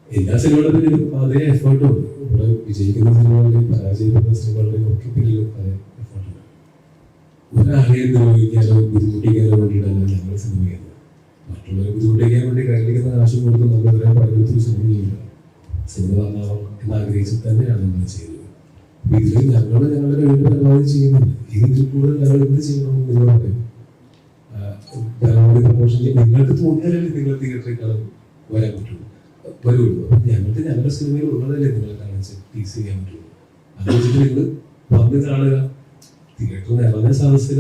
എല്ലാ സിനിമകളുടെ പിന്നിലും അതേ എഫേർട്ടും ഉണ്ട്. ഇവിടെ വിജയിക്കുന്ന സിനിമകളുടെയും പരാജയപ്പെടുന്ന സിനിമകളുടെയും ഒക്കെ പിന്നിലും അതേ എഫേർട്ടുണ്ട്. ഒരാളെയും ദ്രോഹിക്കാനോ ബുദ്ധിമുട്ടിക്കാനോ വേണ്ടിയിട്ടല്ല ഞങ്ങൾ സിനിമ ചെയ്യുന്നത്. മറ്റുള്ളവരെ ബുദ്ധിമുട്ടിക്കാൻ വേണ്ടി കയ്യിലിരിക്കുന്ന കാശും കൊടുത്ത് നമ്മൾ ഇത്രയും പഠനത്തിൽ സിനിമ ചെയ്യില്ല. സിനിമ നന്നാവും എന്നാഗ്രഹിച്ചിട്ട് തന്നെയാണ് നമ്മൾ ചെയ്യുന്നത്. ഇതിൽ ഞങ്ങൾ ഞങ്ങളുടെ കഴിവ് പരമാവധി ചെയ്യുന്നുണ്ട്. ഇതിൽ കൂടുതൽ ഞങ്ങൾ എന്ത് ചെയ്യണമെന്ന് നിങ്ങൾ പറയും. പരമാവധി പ്രമോഷൻ ചെയ്യാൻ നിങ്ങൾക്ക് തോന്നിയാലല്ലേ നിങ്ങൾ തിയേറ്ററിൽ കാണാൻ വരാൻ പറ്റുള്ളൂ, വരുള്ളൂ. അപ്പം ഞങ്ങൾക്ക് ഞങ്ങളുടെ സിനിമയിൽ ഉള്ളതല്ലേ നിങ്ങളെ കാണാൻ ടീസ് ചെയ്യാൻ പറ്റുള്ളൂ. അത് വെച്ചിട്ട് നിങ്ങൾ വന്ന് കാണുക. തിയേറ്ററിൽ നിറഞ്ഞ സദസ്സിൽ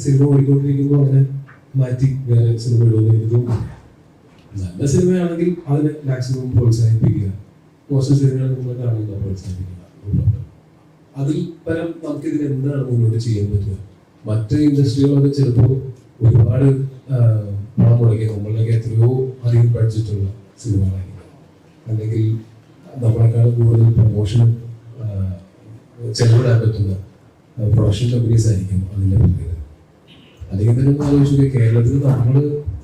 സിനിമ ഓടിക്കൊണ്ടിരിക്കുമ്പോൾ അങ്ങനെ മാറ്റി വേറെ സിനിമ ഇടുമെന്ന് എനിക്ക് തോന്നുന്നു. നല്ല സിനിമയാണെങ്കിൽ അതിനെ മാക്സിമം പ്രോത്സാഹിപ്പിക്കുക. മോശം സിനിമകൾ നിങ്ങൾ കാണുക, പ്രോത്സാഹിപ്പിക്കുക. അതിൽ പരം നമുക്ക് ഇതിൽ എന്താണ് മുന്നോട്ട് ചെയ്യാൻ പറ്റുക? മറ്റ് ഇൻഡസ്ട്രികളൊക്കെ ചിലപ്പോൾ ഒരുപാട് പണം മുടക്കി നമ്മളുടെയൊക്കെ എത്രയോ അധികം ബഡ്ജറ്റുള്ള സിനിമകളായിരിക്കും, അല്ലെങ്കിൽ നമ്മളെക്കാളും കൂടുതൽ പ്രൊമോഷനും ചെലവിടാൻ പറ്റുന്ന പ്രൊഡക്ഷൻ കമ്പനീസ് ആയിരിക്കും അതിൻ്റെ പിന്നിൽ. അല്ലെങ്കിൽ തന്നെ ഒന്ന് ആലോചിച്ചു, കേരളത്തിൽ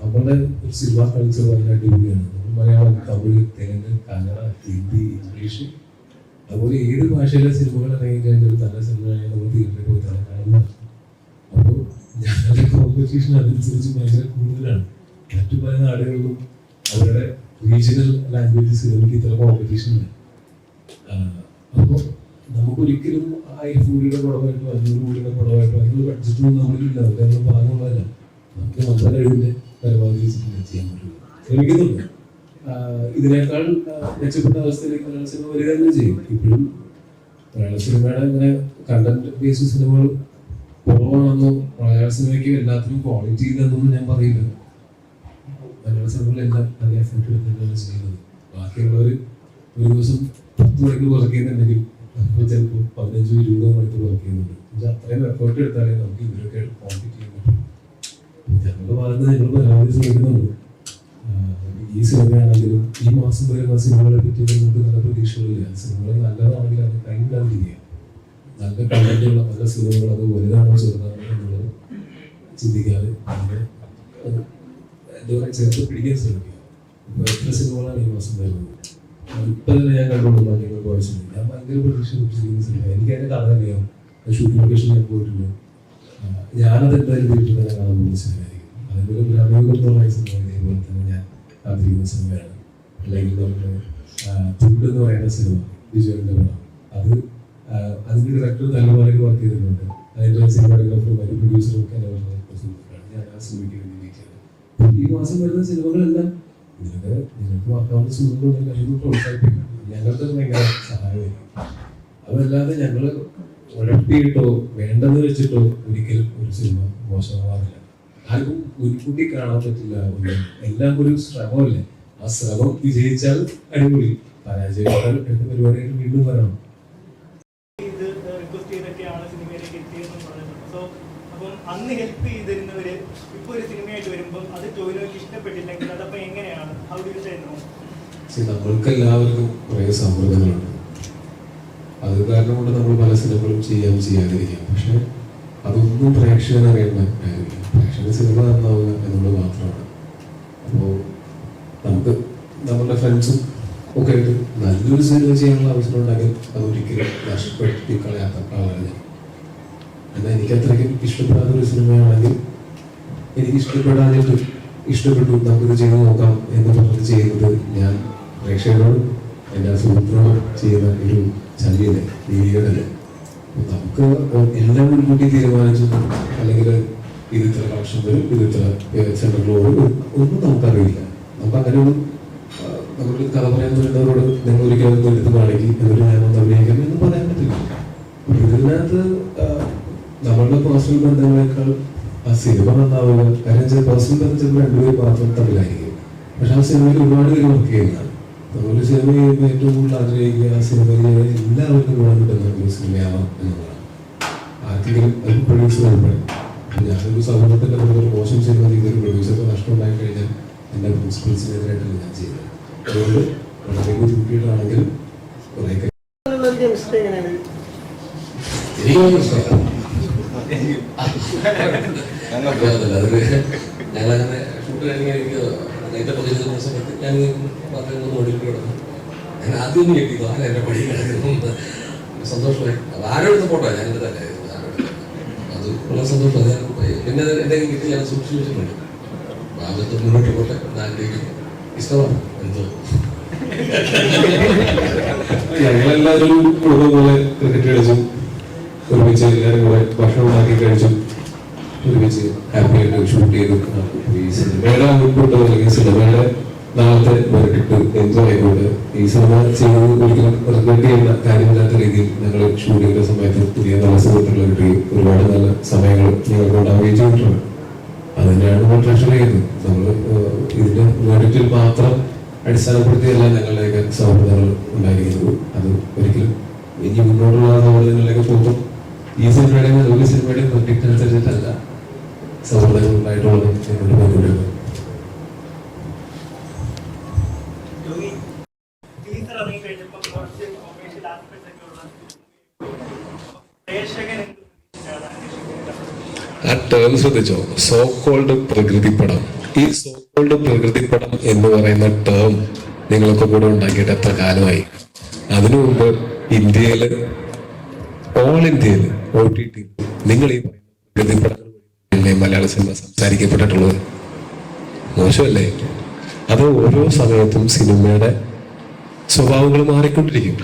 നമ്മളുടെ സിനിമ കൾച്ചർ വളരെ അടിപൊളിയാണ്. നമ്മൾ മലയാളം, തമിഴ്, തെലുങ്ക്, കന്നഡ, ഹിന്ദി, ഇംഗ്ലീഷ്, അതുപോലെ ഏത് ഭാഷയിലെ സിനിമകൾ ഇറങ്ങി കഴിഞ്ഞാൽ നല്ല സിനിമയായി നമ്മൾ തിയേറ്ററിൽ പോയി തന്നെ കാണുന്നു. അപ്പോൾ ഞങ്ങളുടെ കോമ്പറ്റീഷൻ അതനുസരിച്ച് ഭയങ്കര കൂടുതലാണ്. മറ്റു പല നാടുകളിലും അവരുടെ റീജിയണൽ ലാംഗ്വേജ് സിനിമയ്ക്ക് ഇത്ര കോമ്പറ്റീഷൻ ഉണ്ട്. അപ്പോൾ നമുക്കൊരിക്കലും 1000 കോടിയുടെ പടമായിട്ടോ 500 കോടിയുടെ പടമായിട്ടോ അതിനുള്ള ബഡ്ജറ്റൊന്നും നമ്മളില്ല. അവരൊന്നും ഭാഗമുള്ളതല്ല. നമുക്ക് നമ്മുടെ കഴിവിന്റെ പരമാവധി വെച്ചിട്ട് ചെയ്യാൻ പറ്റും, ശ്രമിക്കുന്നുണ്ട്. ഇതിനേക്കാൾ മെച്ചപ്പെട്ട അവസ്ഥയിലേക്ക് മലയാള സിനിമ വരിക തന്നെ ചെയ്യും. ഇപ്പോഴും മലയാള സിനിമയുടെ ഇങ്ങനെ കണ്ടന്റ് ബേസ്ഡ് സിനിമകൾ കുറവാണെന്നോ മലയാള സിനിമയ്ക്ക് എല്ലാത്തിനും ക്വാളിറ്റി ഇല്ലെന്നൊന്നും ഞാൻ പറയില്ല. മലയാള സിനിമകളെല്ലാം നല്ല എഫേർട്ട് എടുത്തിട്ടാണ് ചെയ്യുന്നത്. ബാക്കിയുള്ളവർ ഒരു ദിവസം 10 മണിക്കൂർ വർക്ക് ചെയ്യുന്നുണ്ടെങ്കിൽ നമ്മൾ ചിലപ്പോൾ 15-20 മണിക്കൂർ വർക്ക് ചെയ്യുന്നുണ്ട്. പക്ഷെ അത്രയും എഫേർട്ട് എടുത്താലേ നമുക്ക് ഇവരൊക്കെ കോമ്പീറ്റ് ചെയ്യാൻ പറ്റും. ഞങ്ങളുടെ ഭാഗത്ത് ഞങ്ങൾ പരമാവധി ശ്രമിക്കുന്നുണ്ട്. ഈ സിനിമയാണെങ്കിലും ഈ മാസം വരുന്ന സിനിമകളെ പറ്റി നമുക്ക് നല്ല പ്രതീക്ഷകളില്ല. സിനിമകൾ നല്ലതാണെങ്കിൽ അത് കൈവിടാതിരിക്കുക. നല്ല കണ്ടന്റുള്ള നല്ല സിനിമകൾ അത് വലുതാണോ ചെറുതാണോ എന്നുള്ളത് ചിന്തിക്കാതെ അതിനെ എന്താ പറയുക ചേർത്ത് പിടിക്കാൻ ശ്രമിക്കുക. ഇപ്പോൾ എത്ര സിനിമകളാണ് ഈ മാസം വരുന്നത്? ഇപ്പം തന്നെ ഞാൻ കണ്ടുകൊണ്ടിരുന്ന നിങ്ങൾ വായിച്ചിട്ടുണ്ട്. ഞാൻ ഭയങ്കര പ്രതീക്ഷ ചെയ്യുന്ന സിനിമ. എനിക്ക് അതിൻ്റെ കഥ അറിയാം, ഷൂട്ടിംഗ് ലൊക്കേഷൻ ഞാൻ പോയിട്ടുണ്ട്. ഞാനത് എന്തായാലും വീട്ടിൽ തന്നെ കാണാൻ പോകുന്ന സിനിമയായിരിക്കും. അതേപോലെ ഗ്രാമീണ സിനിമ ഇതേപോലെ തന്നെ ഞാൻ കാത്തിരിക്കുന്ന സിനിമയാണ്. അല്ലെങ്കിൽ നമ്മുടെ തുണ്ട് എന്ന് പറയുന്ന സിനിമ വിജയന്റെ പടം, അതിന്റെ ഡയറക്ടർ നല്ലപോലെ വർക്ക് ചെയ്തിട്ടുണ്ട്. അതിന്റെ സിനിമാറ്റോഗ്രാഫറും അതിന്റെ പ്രൊഡ്യൂസറും ഒക്കെ ഞാൻ ആ സിനിമയ്ക്ക് വേണ്ടിയിരിക്കുന്നത്. ഈ മാസം വരുന്ന സിനിമകളെല്ലാം ഇതിനൊക്കെ നിങ്ങൾക്ക് വാക്കാവുന്ന സുഹൃത്തുക്കളുടെ കഴിവ് പ്രോത്സാഹിപ്പിക്കും. ഞങ്ങൾക്ക് ഭയങ്കര സഹായമായിരിക്കും. അതല്ലാതെ ഞങ്ങൾ ഉഴപ്പിയിട്ടോ വേണ്ടെന്ന് വെച്ചിട്ടോ ഒരിക്കലും ഒരു സിനിമ മോശമാവാറില്ല. ആർക്കും മുൻകൂട്ടി കാണാൻ പറ്റില്ല. എല്ലാം ഒരു ശ്രമമല്ലേ. ആ ശ്രമം വിജയിച്ചാൽ അടിപൊളി, പരാജയപ്പെട്ടാൽ 8 പരിപാടികൾ വീണ്ടും വരണം. അന്ന് ഹെൽപ്പ് ചെയ്തിരുന്നവര് ഇപ്പൊ ഒരു സിനിമയായിട്ട് വരുമ്പോൾ അത് ടോവിനോയ്ക്ക് ഇഷ്ടപ്പെട്ടില്ലെങ്കിൽ അതപ്പോ എങ്ങനെയാണ്? How do you say no? നമ്മൾക്ക് എല്ലാവർക്കും കുറേ സമ്മർദ്ദങ്ങളുണ്ട്. അത് കാരണം കൊണ്ട് നമ്മൾ പല സിനിമകളും ചെയ്യാതിരിക്കാം. പക്ഷെ അതൊന്നും പ്രേക്ഷകനെ അറിയുന്ന കാര്യമില്ല. പ്രേക്ഷക സിനിമ നന്നാവുക എന്നുള്ളത് മാത്രമാണ്. അപ്പോൾ നമുക്ക് നമ്മളുടെ ഫ്രണ്ട്സും ഒക്കെ ആയിട്ട് നല്ലൊരു സിനിമ ചെയ്യാനുള്ള അവസരം ഉണ്ടെങ്കിൽ അതൊരിക്കലും നഷ്ടപ്പെടുത്തി കളയാത്ത ആളാണ്. എന്നാൽ എനിക്ക് അത്രയ്ക്കും ഇഷ്ടപ്പെടാത്ത ഒരു സിനിമയാണെങ്കിൽ എനിക്ക് ഇഷ്ടപ്പെട്ടു നമുക്കിത് ചെയ്ത് നോക്കാം എന്ന് പറഞ്ഞത് ചെയ്യുന്നത് ഞാൻ പ്രേക്ഷകരോട് എൻ്റെ സുഹൃത്തിനോട് ചെയ്യുന്ന ഒരു ചതിയല്ലേ, രീതികളല്ലേ. നമുക്ക് എല്ലാം മുൻകൂട്ടി തീരുമാനിച്ചു അല്ലെങ്കിൽ ഇത് ഇത്ര കളക്ഷൻ വരും, ഇത് ഇത്ര സെൻറ്ററിലോട് ഒന്നും നമുക്കറിയില്ല. നമുക്ക് അങ്ങനെ ഒരു നമ്മൾ കഥ പറയാൻ വരുന്നവരോട് നിങ്ങൾ ഒരിക്കലും എടുത്ത് കാണിക്കും എന്നിട്ട് ഞാനൊന്ന് അഭിനയിക്കാം എന്ന് പറയാൻ പറ്റില്ല. ഇതിനകത്ത് നമ്മളുടെ പേഴ്സണൽ ബന്ധങ്ങളെക്കാൾ ആ സിനിമ നന്നാവുക. കാരണം പേഴ്സണൽ ബന്ധം ചിലപ്പോൾ 2 പേര് മാത്രം തമ്മിലായിരിക്കും. പക്ഷെ ആ സിനിമയിൽ ഒരുപാട് പേര് വർക്ക് ചെയ്യുന്നതാണ്. നമ്മൾ സിനിമ ചെയ്യുമ്പോൾ ഏറ്റവും കൂടുതൽ ആഗ്രഹിക്കുക ആ സിനിമയിൽ എല്ലാവർക്കും ഗുണം കിട്ടുന്ന ഒരു സിനിമയാവാം എന്നുള്ളതാണ്. ആർക്കെങ്കിലും ഒരു പ്രൊഡ്യൂസർ ഉൾപ്പെടെ ഞാനൊരു സമൂഹത്തിൻ്റെ ഒരു മോശം ചെയ്യുന്ന രീതിയിൽ പ്രൊഡ്യൂസർക്ക് നഷ്ടം ഉണ്ടായി കഴിഞ്ഞാൽ എൻ്റെ പ്രിൻസിപ്പിൾസിനെതിരായിട്ടാണ് ഞാൻ ചെയ്യുന്നത്. അതുകൊണ്ട് വളരെ ചൂട്ടിയിട്ടാണെങ്കിലും കുറേ ഞങ്ങളങ്ങനെ ഷൂട്ട് കഴിഞ്ഞ് എനിക്ക് നേരത്തെ 15 ദിവസം ഞാൻ പറഞ്ഞു ഓടിയിട്ട് കിടന്നു. ഞാൻ ആദ്യം കേട്ടിരുന്നു ആരും എൻ്റെ പണി കിടക്കുന്നു. സന്തോഷമായി. ആരോടുത്ത് പോട്ടെ ഞാനെൻ്റെ തന്നെ അത് വളരെ സന്തോഷമാണ്. ഞാൻ പിന്നെ എൻ്റെ കിട്ടി ഞാൻ സൂക്ഷിച്ചു വെച്ചിട്ടുണ്ട്. ഭാഗത്ത് മുന്നോട്ട് പോട്ടെ ആഗ്രഹിക്കുന്നു. ഇഷ്ടമാണ് എന്തോ. ഞങ്ങളെല്ലാവരും കുടുംബം പോലെ ക്രിക്കറ്റ് കളിച്ചു, ഒരുമിച്ച് എല്ലാവരും കൂടെ ഭക്ഷണം ഉണ്ടാക്കി കഴിച്ചു, ഒരുമിച്ച് ഹാപ്പി ആയിട്ട് ഷൂട്ട് ചെയ്തു. ഈ സിനിമയുടെ മുൻപോട്ട് അല്ലെങ്കിൽ സിനിമയുടെ നാളത്തെ വരട്ടിട്ട് എൻജോയ് ചെയ്തുകൊണ്ട് ഈ സിനിമ ചെയ്ത് ഒരിക്കലും റിഗ്രറ്റ് ചെയ്യുന്ന കാര്യമില്ലാത്ത രീതിയിൽ ഞങ്ങൾ ഷൂട്ടിങ്ങിന്റെ സമയത്ത് പുതിയ നല്ല സുഹൃത്തുക്കൾ കിട്ടുകയും ഒരുപാട് നല്ല സമയങ്ങൾ ഞങ്ങൾക്ക് ഉണ്ടാവുകയും ചെയ്തിട്ടുണ്ട്. അത് തന്നെയാണ് നമ്മൾ ട്രഷർ ചെയ്യുന്നത്. നമ്മൾ ഇതിന്റെ മെറിറ്റിൽ മാത്രം അടിസ്ഥാനപ്പെടുത്തിയല്ല ഞങ്ങളുടെയൊക്കെ സൗഹൃദങ്ങൾ ഉണ്ടായിരിക്കുന്നത്. അത് ഒരിക്കലും ഇനി മുന്നോട്ടുള്ള സൗഹൃദങ്ങളിലേക്ക് പോകുമ്പോൾ ഈ സിനിമയുടെയും ഒരു സിനിമയുടെയും പ്രൊജക്റ്റ് അനുസരിച്ചിട്ടല്ല സൗഹൃദങ്ങളായിട്ടുള്ളത് എന്നോട് പറഞ്ഞുകൊണ്ടിരുന്നത്. ടീച്ചർ ഇറങ്ങിക്കഴിഞ്ഞപ്പോൾ കുറച്ച് കൊമേഴ്ഷ്യൽ ആസ്പെക്ട്സ് ഒക്കെ ഉള്ള പ്രേക്ഷകൻ എന്ത് ആ ടേം ശ്രദ്ധിച്ചോ, സോ കോൾഡ് പ്രകൃതിപ്പടം. ഈ സോ കോൾഡ് പ്രകൃതിപ്പടം എന്ന് പറയുന്ന ടേം നിങ്ങളൊക്കെ കൂടെ ഉണ്ടാക്കിയിട്ട് എത്ര കാലമായി? അതിനു മുമ്പ് ഇന്ത്യയില്, ഓൾ ഇന്ത്യയില് OTT നിങ്ങൾ ഈ പ്രകൃതിപ്പടങ്ങൾ മലയാള സിനിമ സംസാരിക്കപ്പെട്ടിട്ടുള്ളത് മോശമല്ലേ? അത് ഓരോ സമയത്തും സിനിമയുടെ സ്വഭാവങ്ങൾ മാറിക്കൊണ്ടിരിക്കും.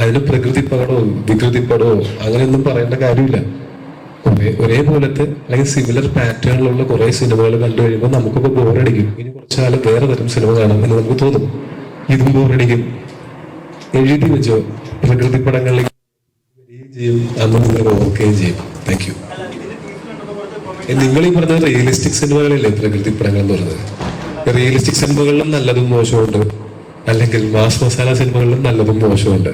അതിന് പ്രകൃതിപ്പടമോ വികൃതിപ്പടമോ അങ്ങനെയൊന്നും പറയേണ്ട കാര്യമില്ല. ഒരേപോലത്തെ അല്ലെങ്കിൽ സിമിലർ പാറ്റേണിലുള്ള കുറെ സിനിമകൾ കണ്ടു കഴിയുമ്പോൾ നമുക്കൊക്കെ ബോറടിക്കും. ഇനി കുറച്ചു കാലം വേറെ തരം സിനിമ കാണാം എന്ന് നമുക്ക് തോന്നും. ഇതും ബോറടിക്കും. എഴുതി വെച്ചോ, പ്രകൃതിപ്പടങ്ങളിലേക്ക് ചെയ്യും, അന്ന് നിങ്ങൾ ഓർക്കുകയും ചെയ്യും. Thank you. നിങ്ങൾ ഈ പറഞ്ഞ റിയലിസ്റ്റിക് സിനിമകളില്ലേ പ്രകൃതിപ്പടങ്ങൾ എന്ന് പറഞ്ഞത്? റിയലിസ്റ്റിക് സിനിമകളിലും നല്ലതും മോശമുണ്ട്, അല്ലെങ്കിൽ മാസ് മസാല സിനിമകളിലും നല്ലതും മോശമുണ്ട്.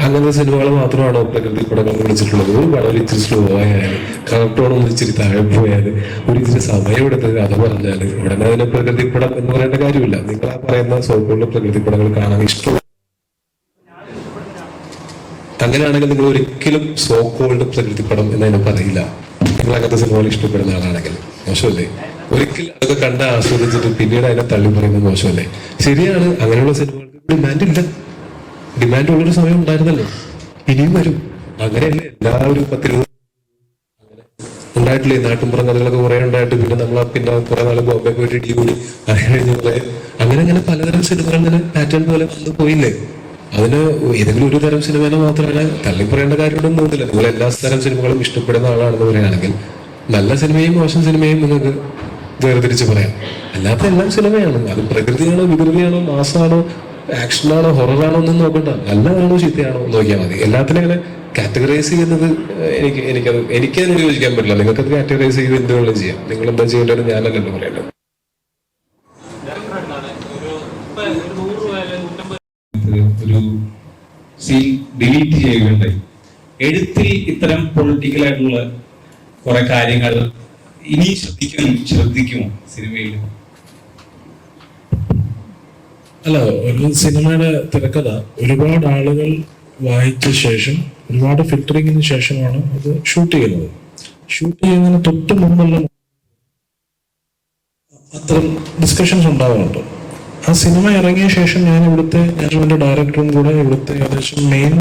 അങ്ങനത്തെ സിനിമകൾ മാത്രമാണോ പ്രകൃതി പടങ്ങൾ വിളിച്ചിട്ടുള്ളത്? ഒരു പടം ഇച്ചിരി സ്ലോ ആയാൽ, കറക്റ്റോടൊന്നും ഇച്ചിരി താഴെ പോയാൽ, ഒരു ഇച്ചിരി സമയമെടുത്ത് കഥ പറഞ്ഞാൽ ഉടനെ അതിനെ പ്രകൃതി പടം എന്ന് പറയേണ്ട കാര്യമില്ല. നിങ്ങൾ ആ പറയുന്ന സോക്കോളിലെ പ്രകൃതി പടങ്ങൾ കാണാൻ ഇഷ്ടം. അങ്ങനെയാണെങ്കിൽ നിങ്ങൾ ഒരിക്കലും സോക്കോൾഡ് പ്രകൃതി പടം എന്നതിനെ പറയില്ല. നിങ്ങൾ അങ്ങനത്തെ സിനിമകൾ ഇഷ്ടപ്പെടുന്ന ആളാണെങ്കിൽ മോശമല്ലേ? ഒരിക്കലും അതൊക്കെ കണ്ട് ആസ്വദിച്ചിട്ട് പിന്നീട് അതിനെ തള്ളി പറയുന്നത് മോശമല്ലേ? ശരിയാണ്, അങ്ങനെയുള്ള സിനിമകൾക്ക് ഡിമാൻഡ് ഇല്ല. ഡിമാൻഡ് ഉള്ളൊരു സമയം ഉണ്ടായിരുന്നല്ലോ, ഇനിയും വരും. അങ്ങനെയല്ലേ എല്ലാവരും 10-20 ഉണ്ടായിട്ടില്ലേ? നാട്ടുമ്പുറം കഥകളൊക്കെ കുറെ ഉണ്ടായിട്ട് പിന്നെ പിന്നെ കുറെ നാള് ബോംബെ പോയിട്ട് ഇടികൂടി അങ്ങനെ പലതരം സിനിമകൾ ഇങ്ങനെ പാറ്റേൺ പോലെ വന്ന് പോയില്ലേ? അതിന് ഏതെങ്കിലും ഒരു തരം സിനിമേനെ മാത്രമല്ല തള്ളി പറയേണ്ട കാര്യമൊന്നും തോന്നില്ല. നിങ്ങൾ എല്ലാ തരം സിനിമകളും ഇഷ്ടപ്പെടുന്ന ആളാണെന്ന് പറയുകയാണെങ്കിൽ നല്ല സിനിമയും മോശം സിനിമയും നിങ്ങൾക്ക് വേർതിരിച്ച് പറയാം. അല്ലാത്ത എല്ലാം സിനിമയാണ്. അത് പ്രകൃതിയാണോ വികൃതിയാണോ മാസമാണോ ആക്ഷനാണോ ഹൊററാണോ ഒന്നും നോക്കണ്ട. നല്ലതാണോ ചീത്തയാണോ നോക്കിയാൽ മതി. എല്ലാത്തിനും അങ്ങനെ കാറ്റഗറൈസ് ചെയ്യുന്നത് എനിക്കതിനോട് യോജിക്കാൻ പറ്റില്ല. നിങ്ങൾക്കത് കാറ്റഗറൈസ് ചെയ്ത് എന്തുകൊണ്ടും ചെയ്യാം. നിങ്ങൾ എന്താ ചെയ്യേണ്ടത് ഞാനല്ലല്ലോ പറയേണ്ടത്. ഒരു സീൻ ഡിലീറ്റ് ചെയ്യുകയുണ്ടായി. എഴുത്തിൽ ഇത്തരം പൊളിറ്റിക്കൽ ആയിട്ടുള്ള കുറെ കാര്യങ്ങൾ ഇനി ശ്രദ്ധിക്കുമോ സിനിമയിൽ? അല്ല, ഒരു സിനിമയുടെ തിരക്കഥ ഒരുപാട് ആളുകൾ വായിച്ച ശേഷം, ഒരുപാട് ഫിൽറ്ററിങ്ങിന് ശേഷമാണ് അത് ഷൂട്ട് ചെയ്യുന്നത്. ഷൂട്ട് ചെയ്യുന്നതിന് തൊട്ട് മുമ്പുള്ള അത്തരം ഡിസ്കഷൻസ് ഉണ്ടാവാറുണ്ട്. ആ സിനിമ ഇറങ്ങിയ ശേഷം ഞാൻ എൻ്റെ ഡയറക്ടറും കൂടെ ഇവിടുത്തെ ഏകദേശം മെയിൻ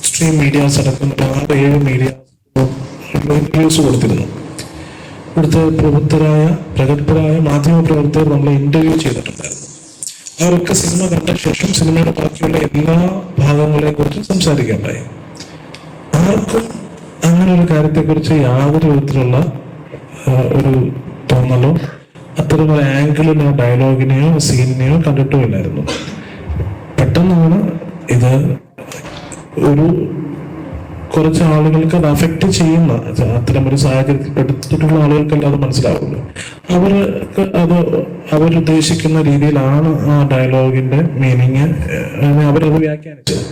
സ്ട്രീം മീഡിയാസ് അടക്കം 6-7 മീഡിയ റിവ്യൂസ് കൊടുത്തിരുന്നു. ഇവിടുത്തെ പ്രഗത്ഭരായ മാധ്യമ പ്രവർത്തകർ നമ്മളെ ഇന്റർവ്യൂ ചെയ്തിട്ടുണ്ടായിരുന്നു. അവരൊക്കെ സിനിമ കണ്ട ശേഷം സിനിമയുടെ ബാക്കിയുള്ള എല്ലാ ഭാഗങ്ങളെ കുറിച്ച് സംസാരിക്കുകയുണ്ടായി. ആർക്കും അങ്ങനെ ഒരു കാര്യത്തെക്കുറിച്ച് യാതൊരു വിധത്തിലുള്ള ഒരു തോന്നലോ അത്തരമൊരു ആംഗിളിനോ ഡയലോഗിനെയോ സീനിനെയോ കണ്ടിട്ടുമില്ലായിരുന്നു. പെട്ടെന്നാണ് ഇത് കുറച്ച് ആളുകൾക്ക് അത് അഫക്റ്റ് ചെയ്യുന്ന അത്തരമൊരു സാഹചര്യത്തിൽ പെടുത്തിട്ടുള്ള ആളുകൾക്കല്ല അത് മനസ്സിലാവുള്ളൂ. അവരുദ്ദേശിക്കുന്ന രീതിയിലാണ് ആ ഡയലോഗിന്റെ മീനിങ് അവരത് വ്യാഖ്യാനിച്ചത്.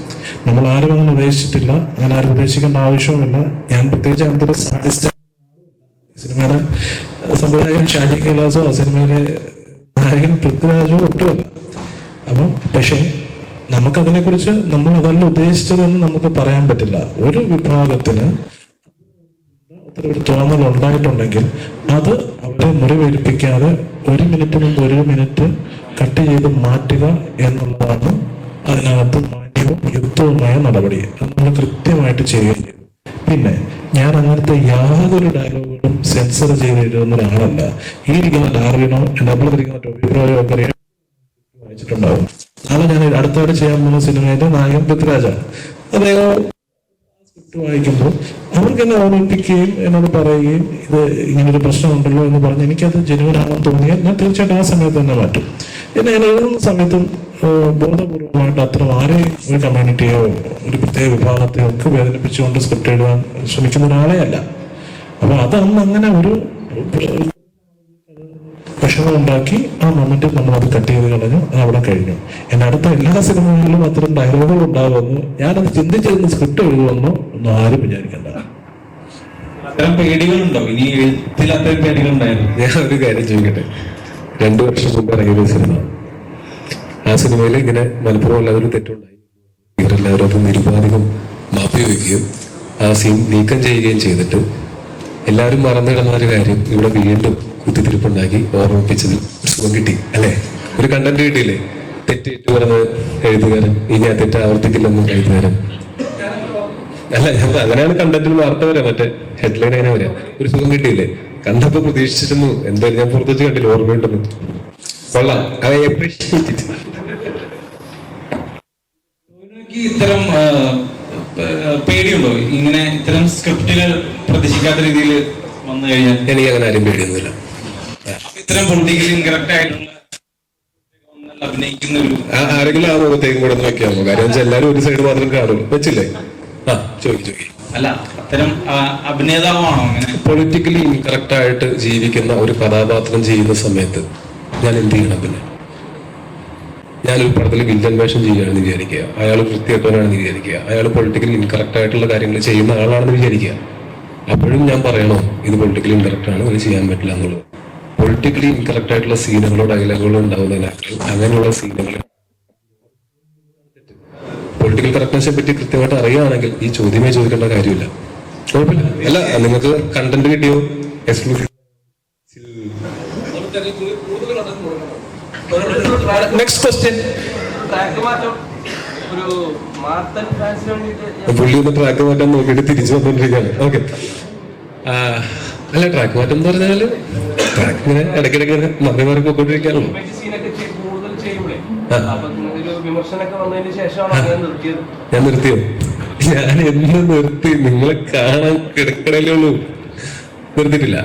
നമ്മൾ ആരും അങ്ങനെ ഉദ്ദേശിച്ചിട്ടില്ല, അങ്ങനെ ആരും ഉദ്ദേശിക്കേണ്ട ആവശ്യവുമില്ല. ഞാൻ പ്രത്യേകിച്ച് അങ്ങനത്തെ സാധിച്ച സിനിമയുടെ സംവിധായകൻ ഷാജി കൈലാസോ സിനിമയിലെ നായകൻ പൃഥ്വിരാജോ ഒട്ടുമല്ല. അപ്പം പക്ഷേ നമുക്കതിനെക്കുറിച്ച് നമ്മൾ അതല്ല ഉദ്ദേശിച്ചതെന്ന് നമുക്ക് പറയാൻ പറ്റില്ല. ഒരു വിഭാഗത്തിന് ഒരു തോന്നൽ ഉണ്ടായിട്ടുണ്ടെങ്കിൽ അത് അവരെ മുറിവേൽപ്പിക്കാതെ 1 മിനിറ്റ് മുമ്പ് 1 മിനിറ്റ് കട്ട് ചെയ്ത് മാറ്റുക എന്നുള്ളതാണ് അതിനകത്ത് മാന്യവും യുക്തവുമായ നടപടി. അത് നമ്മൾ കൃത്യമായിട്ട് ചെയ്യുകയും ചെയ്തു. പിന്നെ ഞാൻ അങ്ങനത്തെ യാതൊരു ഡയലോഗുകളും സെൻസർ ചെയ്ത് എഴുതുന്ന ഒരാളല്ല. ഈ ഇരിക്കുന്ന ഡാർവിനോ എൻ്റെ അപ്പുറത്തിരിക്കുന്ന ടോബി ബ്രോയോ ഒക്കെ വായിച്ചിട്ടുണ്ടാവും. നാളെ ഞാൻ അടുത്തായിട്ട് ചെയ്യാൻ പോകുന്ന സിനിമയുടെ നായകൻ പൃഥ്വിരാജാണ്. അദ്ദേഹം സ്ക്രിപ്റ്റ് വായിക്കുമ്പോൾ അവർക്ക് എന്നെ ഓർമ്മിപ്പിക്കുകയും എന്നോട് പറയുകയും ഇത് ഇങ്ങനൊരു പ്രശ്നമുണ്ടല്ലോ എന്ന് പറഞ്ഞ് എനിക്കത് ജനുവനാണെന്ന് തോന്നിയാൽ ഞാൻ തീർച്ചയായിട്ടും ആ സമയത്ത് തന്നെ മാറ്റും. എന്നെ ഞാൻ എഴുതുന്ന സമയത്തും ബോധപൂർവമായിട്ട് അത്ര ആരെയും ഒരു കമ്മ്യൂണിറ്റിയോ ഒരു പ്രത്യേക വിഭാഗത്തെയോ ഒക്കെ വേദനിപ്പിച്ചുകൊണ്ട് സ്ക്രിപ്റ്റ് എഴുതാൻ ശ്രമിക്കുന്ന ഒരാളെ അല്ല. അപ്പൊ അത് അന്ന് അങ്ങനെ വിഷമം ഉണ്ടാക്കി ആ മൊമെന്റിൽ നമ്മൾ അത് കട്ട് ചെയ്ത് കളഞ്ഞു, അത് അവിടെ കഴിഞ്ഞു. എൻ്റെ അടുത്ത എല്ലാ സിനിമകളിലും അത്തരം ഡയലോഗുകൾ ഉണ്ടാകുമെന്ന് ഞാനത് ചിന്തിച്ചിരുന്ന് സ്ക്രിപ്റ്റ് എഴുതുമെന്നോ ഒന്നും ആരും വിചാരിക്കണ്ട. അത്തരം പേടികളുണ്ടോ? ഇനി എഴുത്തിൽ അത്തരം പേടികളുണ്ടായിരുന്നു? ഞാൻ ഒരു കാര്യം ചോദിക്കട്ടെ, 2 വർഷം മുമ്പ് ഇറങ്ങിയൊരു സിനിമ, ആ സിനിമയിൽ ഇങ്ങനെ മലപ്പുറം അല്ലാതൊരു തെറ്റുണ്ടായി, ഇവരെല്ലാവരും അത് നിരുപാധികം മാപ്പി വയ്ക്കുകയും ആ സീൻ നീക്കം ചെയ്യുകയും ചെയ്തിട്ട് എല്ലാവരും മറന്നു കിടന്ന ഒരു കാര്യം ഇവിടെ വീണ്ടും കുത്തിത്തിരിപ്പുണ്ടാക്കി ഓർമ്മിപ്പിച്ചതിൽ ഒരു സുഖം കിട്ടി അല്ലേ? ഒരു കണ്ടന്റ് കിട്ടിയില്ലേ? തെറ്റേറ്റു പറഞ്ഞ എഴുതുകാരൻ ഇനി ആ തെറ്റ് ആവർത്തിക്കില്ലെന്നും എഴുതുകാരൻ അല്ല, അങ്ങനെയാണ് കണ്ടന്റിൽ വാർത്ത വരാം, മറ്റേ ഹെഡ്ലൈൻ അങ്ങനെ വരാം. ഒരു സുഖം കിട്ടിയില്ലേ? കണ്ടപ്പോ പ്രതീക്ഷിച്ചിരുന്നു, എന്തായാലും ഞാൻ പുറത്തു വെച്ച് കണ്ടില്ല, ഓർമ്മയുണ്ടെന്ന്. കൊള്ളാം, ഐ അപ്രീഷിയേറ്റ് ഇറ്റ്. ഇത്തരം പേടിയുണ്ടോ? ഇങ്ങനെ ഇത്തരം സ്ക്രിപ്റ്റുകൾ പ്രതീക്ഷിക്കാത്ത രീതിയിൽ വന്നു കഴിഞ്ഞാൽ? എനിക്ക് അങ്ങനെ ആരും പേടിയൊന്നുമില്ല. ഇത്തരം പൊളിറ്റിക്കലി ഇൻകറക്റ്റ് ആയിട്ടുള്ള അഭിനയിക്കുന്ന ഒരു ആരെങ്കിലും ആ മുഖത്തേക്കും കൂടെ ഒന്ന് വെക്കാമോ? കാര്യം വെച്ചാൽ എല്ലാവരും ഒരു സൈഡ് മാത്രം കാണുള്ളൂ. വെച്ചില്ലേ? ആ ചോദിക്കും. അല്ല, അത്തരം അഭിനേതാവാണോ അങ്ങനെ? പൊളിറ്റിക്കലി ഇൻകറക്റ്റ് ആയിട്ട് ജീവിക്കുന്ന ഒരു കഥാപാത്രം ചെയ്യുന്ന സമയത്ത് ഞാൻ എന്ത് ചെയ്യണം? പിന്നെ ഞാനൊരു പടത്തിൽ വില്ലൻ വേഷം ചെയ്യുകയാണെന്ന് വിചാരിക്കുക, അയാൾ വൃത്തികെട്ടവനാണെന്ന് വിചാരിക്കുക, അയാൾ പൊളിറ്റിക്കലി ഇൻകറക്റ്റ് ആയിട്ടുള്ള കാര്യങ്ങൾ ചെയ്യുന്ന ആളാണെന്ന് വിചാരിക്കുക. അപ്പോഴും ഞാൻ പറയണോ ഇത് പൊളിറ്റിക്കലി ഇൻകറക്റ്റ് ആണ്, ഇത് ചെയ്യാൻ പറ്റില്ല എന്നുള്ളത്? പൊളിറ്റിക്കലി ഇൻകറക്റ്റ് ആയിട്ടുള്ള സീനുകളോ ഡയലോഗുകളോ ഉണ്ടാവുന്നതിനകത്ത് അങ്ങനെയുള്ള സീനുകൾ പൊളിറ്റിക്കൽ കറക്റ്റ്നെസ്സിനെ പറ്റി കൃത്യമായിട്ട് അറിയുകയാണെങ്കിൽ ഈ ചോദ്യമേ ചോദിക്കേണ്ട കാര്യമില്ല. കുഴപ്പമില്ല. അല്ല, നിങ്ങൾക്ക് കണ്ടന്റ് കിട്ടിയോ? എക്സ്ക്ലൂസീവ്. Next question. പുള്ളി ഒന്ന് ട്രാക്ക് മാറ്റാൻ നോക്കിയിട്ട് തിരിച്ചു വന്നോണ്ടിരിക്കുകയാണ്. ഓക്കെ. അല്ല, ട്രാക്ക് മാറ്റം എന്ന് പറഞ്ഞാല് ട്രാക്ക് ഇങ്ങനെ ഇടയ്ക്കിടയ്ക്ക് മാറി മാറി പോയിക്കൊണ്ടിരിക്കുകയാണല്ലോ. ഞാൻ നിർത്തിയോ? ഞാൻ എന്ന് നിർത്തി? നിങ്ങളെ കാണാൻ കിടക്കണല്ലേ ഉള്ളൂ, നിർത്തിയിട്ടില്ല.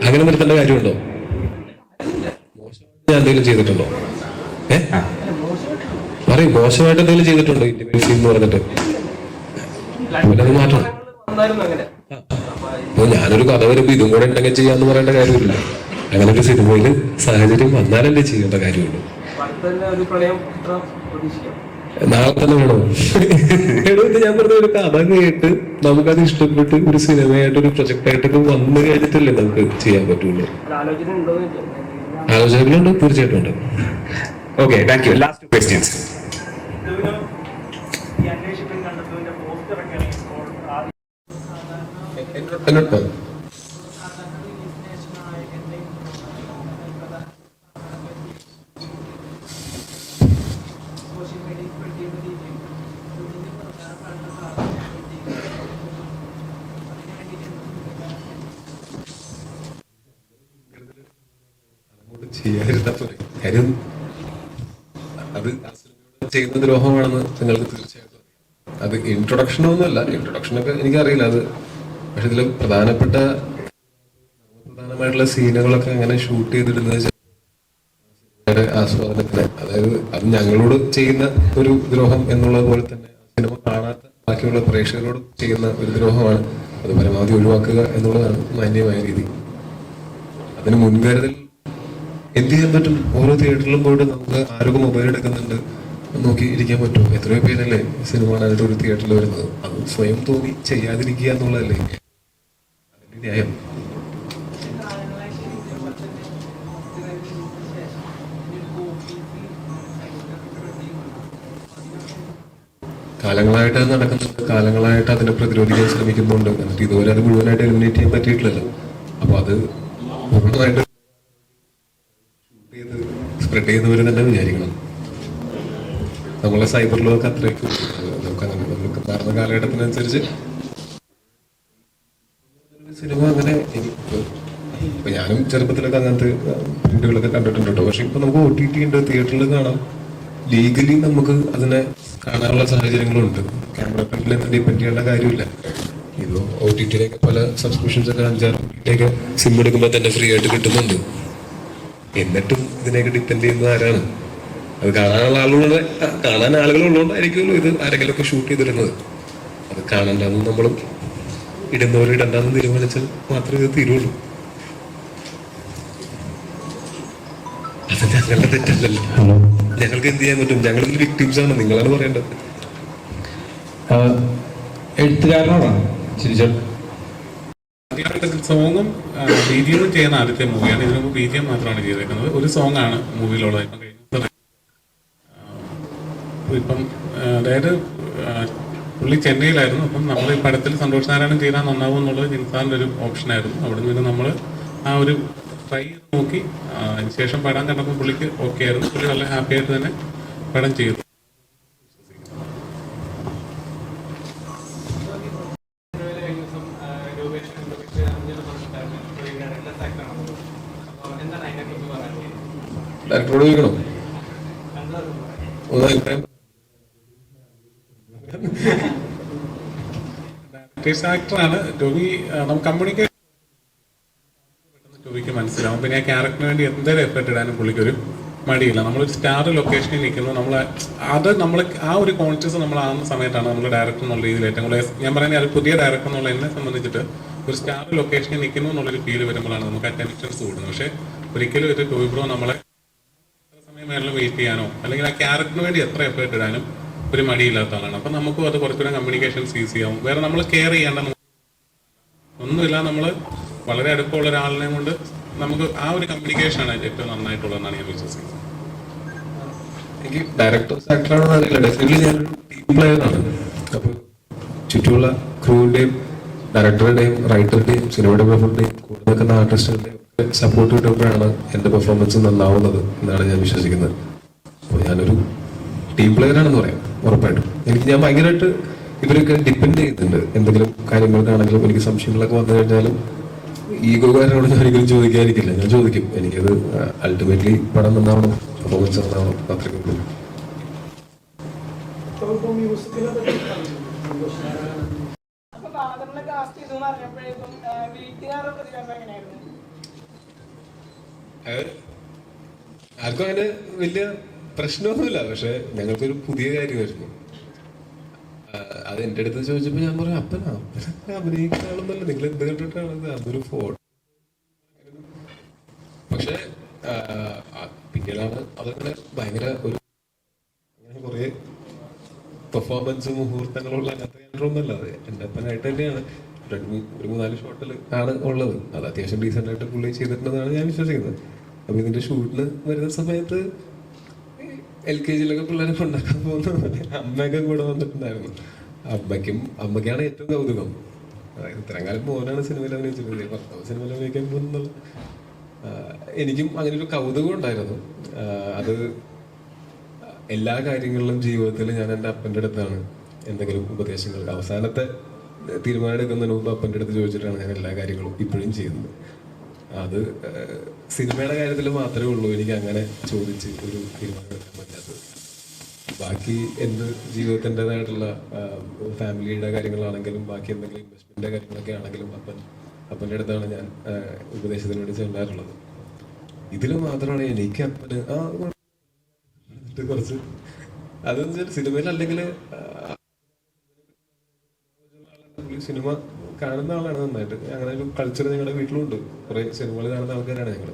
അങ്ങനെ നിർത്തേണ്ട കാര്യമുണ്ടോ? ഞാൻ എന്തെങ്കിലും ചെയ്തിട്ടുണ്ടോ? പറയും, മോശമായിട്ട് എന്തെങ്കിലും ചെയ്തിട്ടുണ്ടോ ഇന്റിമേസി എന്ന് പറഞ്ഞിട്ട്? അത് മാറ്റണം. അപ്പൊ ഞാനൊരു കഥ വരുമ്പോ ഇതും കൂടെ ഉണ്ടെങ്കിൽ ചെയ്യാന്ന് പറയേണ്ട കാര്യമില്ല. അങ്ങനെ ഒരു സിനിമയില് സാഹചര്യം വന്നാലല്ലേ ചെയ്യേണ്ട കാര്യമുള്ളൂ. നാളെ തന്നെ വേണോ? ഞാൻ പറഞ്ഞ ഒരു കഥ കേട്ട് നമുക്കത് ഇഷ്ടപ്പെട്ട് ഒരു സിനിമയായിട്ട് ഒരു പ്രൊജക്ട് ആയിട്ടൊക്കെ വന്നു കഴിഞ്ഞിട്ടല്ലേ നമുക്ക് ചെയ്യാൻ പറ്റുള്ളൂ. ആലോചനകളുണ്ട്, തീർച്ചയായിട്ടും ഉണ്ട്. Okay, thank you. Last questions. കാര്യം അത് ചെയ്യുന്ന ദ്രോഹമാണെന്ന് നിങ്ങൾക്ക് തീർച്ചയായിട്ടും. അത് ഇൻട്രൊഡക്ഷനൊന്നുമല്ല, ഇൻട്രൊഡക്ഷനൊക്കെ എനിക്കറിയില്ല അത്. പക്ഷെ ഇതിൽ പ്രധാനമായിട്ടുള്ള സീനുകളൊക്കെ അങ്ങനെ ഷൂട്ട് ചെയ്തിടുന്നത് ആസ്വാദനത്തിന്, അതായത് അത് ഞങ്ങളോട് ചെയ്യുന്ന ഒരു ദ്രോഹം എന്നുള്ളത് പോലെ തന്നെ സിനിമ കാണാത്ത ബാക്കിയുള്ള പ്രേക്ഷകരോട് ചെയ്യുന്ന ഒരു ദ്രോഹമാണ്. അത് പരമാവധി ഒഴിവാക്കുക എന്നുള്ളതാണ് മാന്യമായ രീതി. അതിന് മുൻകരുതൽ എന്ത് ചെയ്യാൻ പറ്റും? ഓരോ തിയേറ്ററിലും പോയിട്ട് നമുക്ക് ആരൊക്കെ മൊബൈൽ എടുക്കുന്നുണ്ട് നോക്കി ഇരിക്കാൻ പറ്റും? എത്രയോ പേരല്ലേ സിനിമ കാണാനായിട്ട് ഒരു തിയേറ്ററിൽ വരുന്നത്? അത് സ്വയം തോന്നി ചെയ്യാതിരിക്കുക എന്നുള്ളതല്ലേ അതിന്റെ ന്യായം. കാലങ്ങളായിട്ട് അത് നടക്കുന്നുണ്ട്, കാലങ്ങളായിട്ട് അതിനെ പ്രതിരോധിക്കാൻ ശ്രമിക്കുന്നുണ്ട്. എന്നിട്ട് ഇതുവരെ അത് മുഴുവനായിട്ട് എലിമിനേറ്റ് ചെയ്യാൻ പറ്റിയിട്ടില്ലല്ലോ. അപ്പൊ അത് പൂർണ്ണമായിട്ട് സ്പ്രെഡ് ചെയ്യുന്നവർ തന്നെ വിചാരിക്കണം. നമ്മളെ സൈബർ ലോക്ക് അത്രയ്ക്ക് നമുക്കങ്ങനെ നമുക്ക് മാറുന്ന കാലഘട്ടത്തിനനുസരിച്ച് സിനിമ അങ്ങനെ ഇപ്പൊ ഞാനും ചെറുപ്പത്തിലൊക്കെ അങ്ങനത്തെ പ്രിന്റുകളൊക്കെ കണ്ടിട്ടുണ്ട് കേട്ടോ. പക്ഷെ ഇപ്പൊ നമുക്ക് OTT ഉണ്ട്, തിയേറ്ററിൽ കാണാം. ലീഗലി നമുക്ക് അതിനെ കാണാനുള്ള സാഹചര്യങ്ങളുണ്ട്. ക്യാമറ പ്രിന്റിൽ ഡിപ്പെൻഡ് ചെയ്യേണ്ട കാര്യമില്ല. ഇത് OTT-യിലേക്ക് പല സബ്സ്ക്രിപ്ഷൻസ് ഒക്കെ 5-6 സിം എടുക്കുമ്പോൾ തന്നെ ഫ്രീ ആയിട്ട് കിട്ടുന്നുണ്ട്. എന്നിട്ടും ഇതിനെയൊക്കെ ഡിപ്പെൻഡ് ചെയ്യുന്നത് ആരാണ്? അത് കാണാനുള്ള കാണാൻ ആളുകളുള്ളതുകൊണ്ടായിരിക്കുമല്ലോ ഇത് ആരെങ്കിലും ഒക്കെ ഷൂട്ട് ചെയ്തിരുന്നത്. അത് കാണണ്ടെന്ന് നമ്മളും ഇടുന്നവർ ഇടണ്ടെന്ന് തീരുമാനിച്ചാൽ മാത്രമേ ഇത് തീരുള്ളൂ. അത് ഞങ്ങളുടെ തെറ്റല്ലല്ലോ. ഞങ്ങൾക്ക് എന്ത് ചെയ്യാൻ പറ്റും? ഞങ്ങളിതിൽ വിക്ടിംസ് ആണ്, നിങ്ങളാണ് പറയേണ്ടത്. എഴുത്തുകാരനോടാണ് ചിരിച്ചോ. സോങ്ങും ബിജിഎം ചെയ്യുന്ന ആദ്യത്തെ മൂവിയാണ്. ഇതിനു മുമ്പ് ബിജിഎം മാത്രമാണ് ചെയ്തേക്കുന്നത്. ഒരു സോങ് ആണ് മൂവിയിലുള്ളത്. ഇപ്പം കഴിഞ്ഞ ഇപ്പം അതായത് പുള്ളി ചെന്നൈയിലായിരുന്നു. അപ്പം നമ്മൾ ഈ പടത്തിൽ സന്തോഷ് നാരായണൻ ചെയ്താൽ നന്നാവും എന്നുള്ളത് ജിൻസാറിൻ്റെ ഒരു ഓപ്ഷനായിരുന്നു. അവിടെ നിന്ന് നമ്മൾ ആ ഒരു ട്രൈ ചെയ്ത് നോക്കി. അതിനുശേഷം പടം കണ്ടപ്പോൾ പുള്ളിക്ക് ഓക്കെ ആയിരുന്നു. പുള്ളി നല്ല ഹാപ്പി ആയിട്ട് തന്നെ പടം ചെയ്തു. ഡയറക്ടറോട് ചോദിക്കണം ഒന്ന് അഭിപ്രായം. ആക്ടറാണ് ടോബി. നമുക്ക് കമ്മ്യൂണിക്കേഷൻ ടോബിക്ക് മനസ്സിലാവും. പിന്നെ ആ ക്യാരക്ടറിന് വേണ്ടി എന്തൊരു എഫർട്ട് ഇടാനും പുള്ളിക്കൊരു മടിയില്ല. നമ്മളൊരു സ്റ്റാർ ലൊക്കേഷനിൽ നിൽക്കുന്നത് നമ്മൾ ആ ഒരു കോൺഷ്യസ് നമ്മൾ ആകുന്ന സമയത്താണ് നമ്മൾ ഡയറക്ടർ എന്നുള്ള രീതിയിൽ ഏറ്റവും കൂടുതൽ ഞാൻ പറയുന്നത് അത് പുതിയ ഡയറക്ടർ എന്നുള്ള എന്നെ സംബന്ധിച്ചിട്ട് ഒരു സ്റ്റാർ ലൊക്കേഷനിൽ നിൽക്കുന്നു എന്നുള്ളൊരു ഫീല് വരുമ്പോഴാണ് നമുക്ക് ആ ടെൻഷൻസ് കൂടുന്നത്. പക്ഷേ ഒരിക്കലും ഒരു ടോബി ബ്രോ നമ്മളെ സമയം മേളിൽ വെയിറ്റ് ചെയ്യാനോ അല്ലെങ്കിൽ ആ ക്യാരക്ടറിന് വേണ്ടി എത്ര എഫേർട്ട് ഇടാനും ഒരു മടിയില്ലാത്ത ആളാണ്. അപ്പം നമുക്കും അത് കുറച്ചുകൂടെ കമ്മ്യൂണിക്കേഷൻസ് ഈസി ആവും. വേറെ നമ്മൾ കെയർ ചെയ്യേണ്ട ഒന്നുമില്ല. നമ്മൾ വളരെ അടുപ്പമുള്ള ഒരാളിനെ കൊണ്ട് നമുക്ക് ആ ഒരു കമ്മ്യൂണിക്കേഷനാണ് ഏറ്റവും നന്നായിട്ടുള്ളതെന്നാണ് ഞാൻ വിശ്വസിക്കുന്നത്. എനിക്ക് ഡയറക്ടേഴ്സ് ആക്ടറാണെന്ന് അറിയില്ല. ഡെഫിനറ്റ്ലി ഞാനൊരു ടീം പ്ലെയറാണ്. അപ്പോൾ ചുറ്റുമുള്ള ക്രൂവിൻ്റെയും ഡയറക്ടറുടെയും റൈറ്ററുടെയും സിനിമാറ്റോഗ്രാഫറുടെയും കൂടെ നിൽക്കുന്ന ആർട്ടിസ്റ്റുകളുടെയും സപ്പോർട്ട് കിട്ടുമ്പോഴാണ് എൻ്റെ പെർഫോമൻസ് നന്നാവുന്നത് എന്നാണ് ഞാൻ വിശ്വസിക്കുന്നത്. അപ്പോൾ ഞാനൊരു ടീം പ്ലെയറാണെന്ന് പറയാം ഉറപ്പായിട്ടും. ഞാൻ ഭയങ്കരമായിട്ട് ഇവരൊക്കെ ഡിപ്പെൻഡ് ചെയ്യുന്നുണ്ട്. എന്തെങ്കിലും കാര്യങ്ങൾക്കാണെങ്കിലും എനിക്ക് സംശയങ്ങളൊക്കെ വന്നു കഴിഞ്ഞാലും ഈഗോകാരനോട് ഞാൻ ഒരിക്കലും ചോദിക്കാതിരിക്കില്ല. ഞാൻ ചോദിക്കും. എനിക്കത് അൾട്ടിമേറ്റ്ലി പടം നന്നാവണം, പെർഫോമൻസ് നന്നാവണം, അത്രയ്ക്ക് ഉള്ളൂ. ആർക്കും അങ്ങനെ വലിയ പ്രശ്നമൊന്നുമില്ല. പക്ഷെ ഞങ്ങൾക്കൊരു പുതിയ കാര്യമായിരുന്നു. അത് എൻ്റെ അടുത്ത് ചോദിച്ചപ്പോൾ ഞാൻ പറഞ്ഞു അപ്പനാ അഭിനയിക്കാണെന്നല്ല, നിങ്ങൾ എന്ത് കണ്ടിട്ടാണ് അതൊരു ഫോട്ടോ. പക്ഷെ പിന്നീടാണ് അതങ്ങനെ ഭയങ്കര ഒരു അങ്ങനെ കുറെ പെർഫോമൻസ് മുഹൂർത്തങ്ങളുള്ള അങ്ങനത്തെ കാര്യങ്ങളൊന്നുമല്ല. അത് എൻ്റെ അപ്പനായിട്ട് തന്നെയാണ്. ഒരു 3-4 ഷോട്ടിൽ ആണ് ഉള്ളത്. അത് അത്യാവശ്യം ഡീസൻ്റ് ആയിട്ട് പുള്ളി ചെയ്തിട്ടുണ്ടെന്നാണ് ഞാൻ വിശ്വസിക്കുന്നത്. അപ്പൊ ഇതിന്റെ ഷൂട്ടിന് വരുന്ന സമയത്ത് LKG പിള്ളേരെ ഉണ്ടാക്കാൻ പോകുന്ന അമ്മയൊക്കെ കൂടെ വന്നിട്ടുണ്ടായിരുന്നു. അമ്മയ്ക്കാണ് ഏറ്റവും കൗതുകം. ഇത്രയും കാലം മോനാണ് സിനിമയിൽ അഭിനയിച്ചിരുന്നത്, ഭർത്താവ് സിനിമയിൽ അഭിനയിക്കാൻ പോകുന്നുള്ള. എനിക്കും അങ്ങനെ ഒരു കൗതുകം ഉണ്ടായിരുന്നു. അത് എല്ലാ കാര്യങ്ങളിലും ജീവിതത്തിൽ ഞാൻ എൻ്റെ അപ്പൻ്റെ അടുത്താണ് എന്തെങ്കിലും ഉപദേശങ്ങൾ അവസാനത്തെ തീരുമാനം എടുക്കുന്നതിന് മുമ്പ് അപ്പൻ്റെ അടുത്ത് ചോദിച്ചിട്ടാണ് ഞാൻ എല്ലാ കാര്യങ്ങളും ഇപ്പോഴും ചെയ്യുന്നത്. അത് സിനിമയുടെ കാര്യത്തിൽ മാത്രമേ ഉള്ളൂ എനിക്ക് അങ്ങനെ ചോദിച്ച് ഒരു തീരുമാനം എടുക്കാൻ പറ്റാത്തത്. ബാക്കി എന്ത് ജീവിതത്തിൻ്റെതായിട്ടുള്ള ഫാമിലിയുടെ കാര്യങ്ങളാണെങ്കിലും ബാക്കി എന്തെങ്കിലും ഇൻവെസ്റ്റ്മെന്റിന്റെ കാര്യങ്ങളൊക്കെ ആണെങ്കിലും അപ്പൻ്റെ അടുത്താണ് ഞാൻ ഉപദേശത്തിന് വേണ്ടി ചെല്ലാറുള്ളത്. ഇതിൽ മാത്രമാണ് എനിക്ക് അപ്പന് കുറച്ച് അതെന്ന് വെച്ചാൽ സിനിമയിൽ അല്ലെങ്കിൽ സിനിമ കാണുന്ന ആളാണ് നന്നായിട്ട്. അങ്ങനെ ഒരു കൾച്ചർ ഞങ്ങളുടെ വീട്ടിലുണ്ട്. കുറെ സിനിമകൾ കാണുന്ന ആൾക്കാരാണ് ഞങ്ങൾ.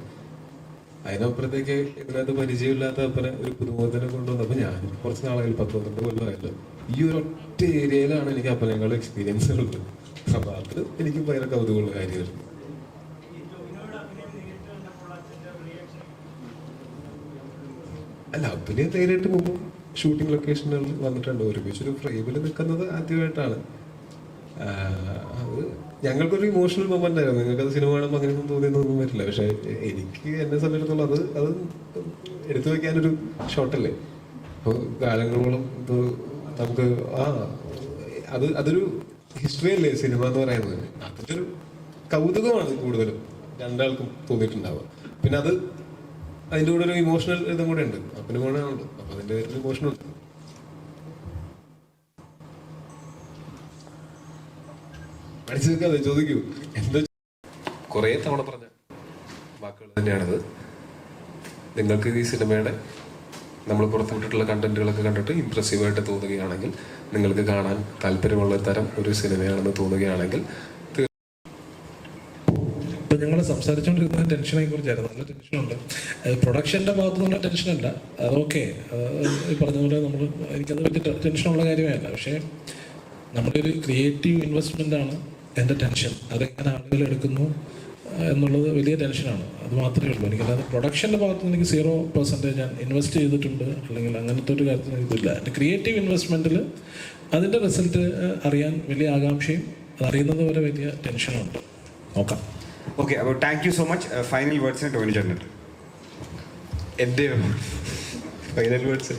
അതിനപ്പുറത്തേക്ക് ഇതിനകത്ത് പരിചയമില്ലാത്ത അപ്പനെ ഒരു പുതുമുഖത്തിനെ കൊണ്ടുവന്നപ്പോൾ ഞാൻ കുറച്ച് നാളുകൾ 10-12 കൊല്ലമായല്ലോ ഈ ഒരു ഒറ്റ ഏരിയയിലാണ് എനിക്ക് അപ്പനേക്കാളും എക്സ്പീരിയൻസ് ഉള്ളത്. അപ്പൊ അത് എനിക്ക് ഭയങ്കര കൗതുകമുള്ള കാര്യമായിരുന്നു. അല്ല, അഭിനയം നേരിട്ട് മുമ്പ് ഷൂട്ടിംഗ് ലൊക്കേഷനുകളിൽ വന്നിട്ടുണ്ട്. ഒരുമിച്ചൊരു ഫ്രെയിമിൽ നിൽക്കുന്നത് ആദ്യമായിട്ടാണ്. അത് ഞങ്ങൾക്കൊരു ഇമോഷണൽ മൊമെന്റ് ആയിരുന്നു. നിങ്ങൾക്കത് സിനിമ കാണുമ്പോൾ അങ്ങനെയൊന്നും തോന്നിയൊന്നും വരില്ല. പക്ഷെ എനിക്ക് എന്നെ സംബന്ധിച്ചിടത്തോളം അത് എടുത്തു വെക്കാനൊരു ഷോട്ടല്ലേ. അപ്പോൾ കാലങ്ങളോളം ഇപ്പോൾ നമുക്ക് അതൊരു ഹിസ്റ്ററി അല്ലേ സിനിമ എന്ന് പറയുന്നത്. അതിൻ്റെ ഒരു കൗതുകമാണ് കൂടുതലും രണ്ടാൾക്കും തോന്നിയിട്ടുണ്ടാവുക. പിന്നെ അതിൻ്റെ കൂടെ ഒരു ഇമോഷണൽ ഇതും കൂടെ ഉണ്ട്. അപ്പന് കൂടെയാണല്ലോ, അപ്പൊ അതിൻ്റെ ഒരു ഇമോഷനുണ്ട്. പഠിച്ചെടുക്കാതെ ചോദിക്കൂ. എന്താ കുറേ തവണ പറഞ്ഞ വാക്കുകൾ തന്നെയാണിത്. നിങ്ങൾക്ക് ഈ സിനിമയുടെ നമ്മൾ പുറത്തുവിട്ടിട്ടുള്ള കണ്ടന്റുകളൊക്കെ കണ്ടിട്ട് ഇംപ്രസീവായിട്ട് തോന്നുകയാണെങ്കിൽ, നിങ്ങൾക്ക് കാണാൻ താല്പര്യമുള്ള തരം ഒരു സിനിമയാണെന്ന് തോന്നുകയാണെങ്കിൽ ഞങ്ങൾ സംസാരിച്ചുകൊണ്ടിരുന്ന ടെൻഷനെ കുറിച്ചായിരുന്നു. നല്ല ടെൻഷനുണ്ട്. പ്രൊഡക്ഷൻ്റെ ഭാഗത്തു നിന്നുള്ള ടെൻഷനല്ല, അതൊക്കെ ഈ പറഞ്ഞ പോലെ നമ്മൾ എനിക്കത് വലിയ ടെൻഷനുള്ള കാര്യമേ അല്ല. പക്ഷേ നമ്മുടെ ഒരു ക്രിയേറ്റീവ് ഇൻവെസ്റ്റ്മെൻ്റാണ് എൻ്റെ ടെൻഷൻ. അതെങ്ങനെ ആളുകൾ എടുക്കുന്നു എന്നുള്ളത് വലിയ ടെൻഷനാണ്. അത് മാത്രമേ ഉള്ളൂ. എനിക്കല്ലാതെ പ്രൊഡക്ഷൻ്റെ ഭാഗത്ത് നിന്ന് എനിക്ക് 0% ഞാൻ ഇൻവെസ്റ്റ് ചെയ്തിട്ടുണ്ട് അല്ലെങ്കിൽ അങ്ങനത്തെ ഒരു കാര്യത്തിൽ ഇതില്ല. എൻ്റെ ക്രിയേറ്റീവ് ഇൻവെസ്റ്റ്മെൻറ്റിൽ അതിൻ്റെ റിസൾട്ട് അറിയാൻ വലിയ ആകാംക്ഷയും അതറിയുന്നത് വരെ വലിയ ടെൻഷനുണ്ട്. നോക്കാം. ഓക്കെ, അപ്പോൾ thank you so much. Final വേർഡ്സിന് ടോണി ചേട്ടനുണ്ട്. എൻ്റെ ഫൈനൽ വേർഡ്സ്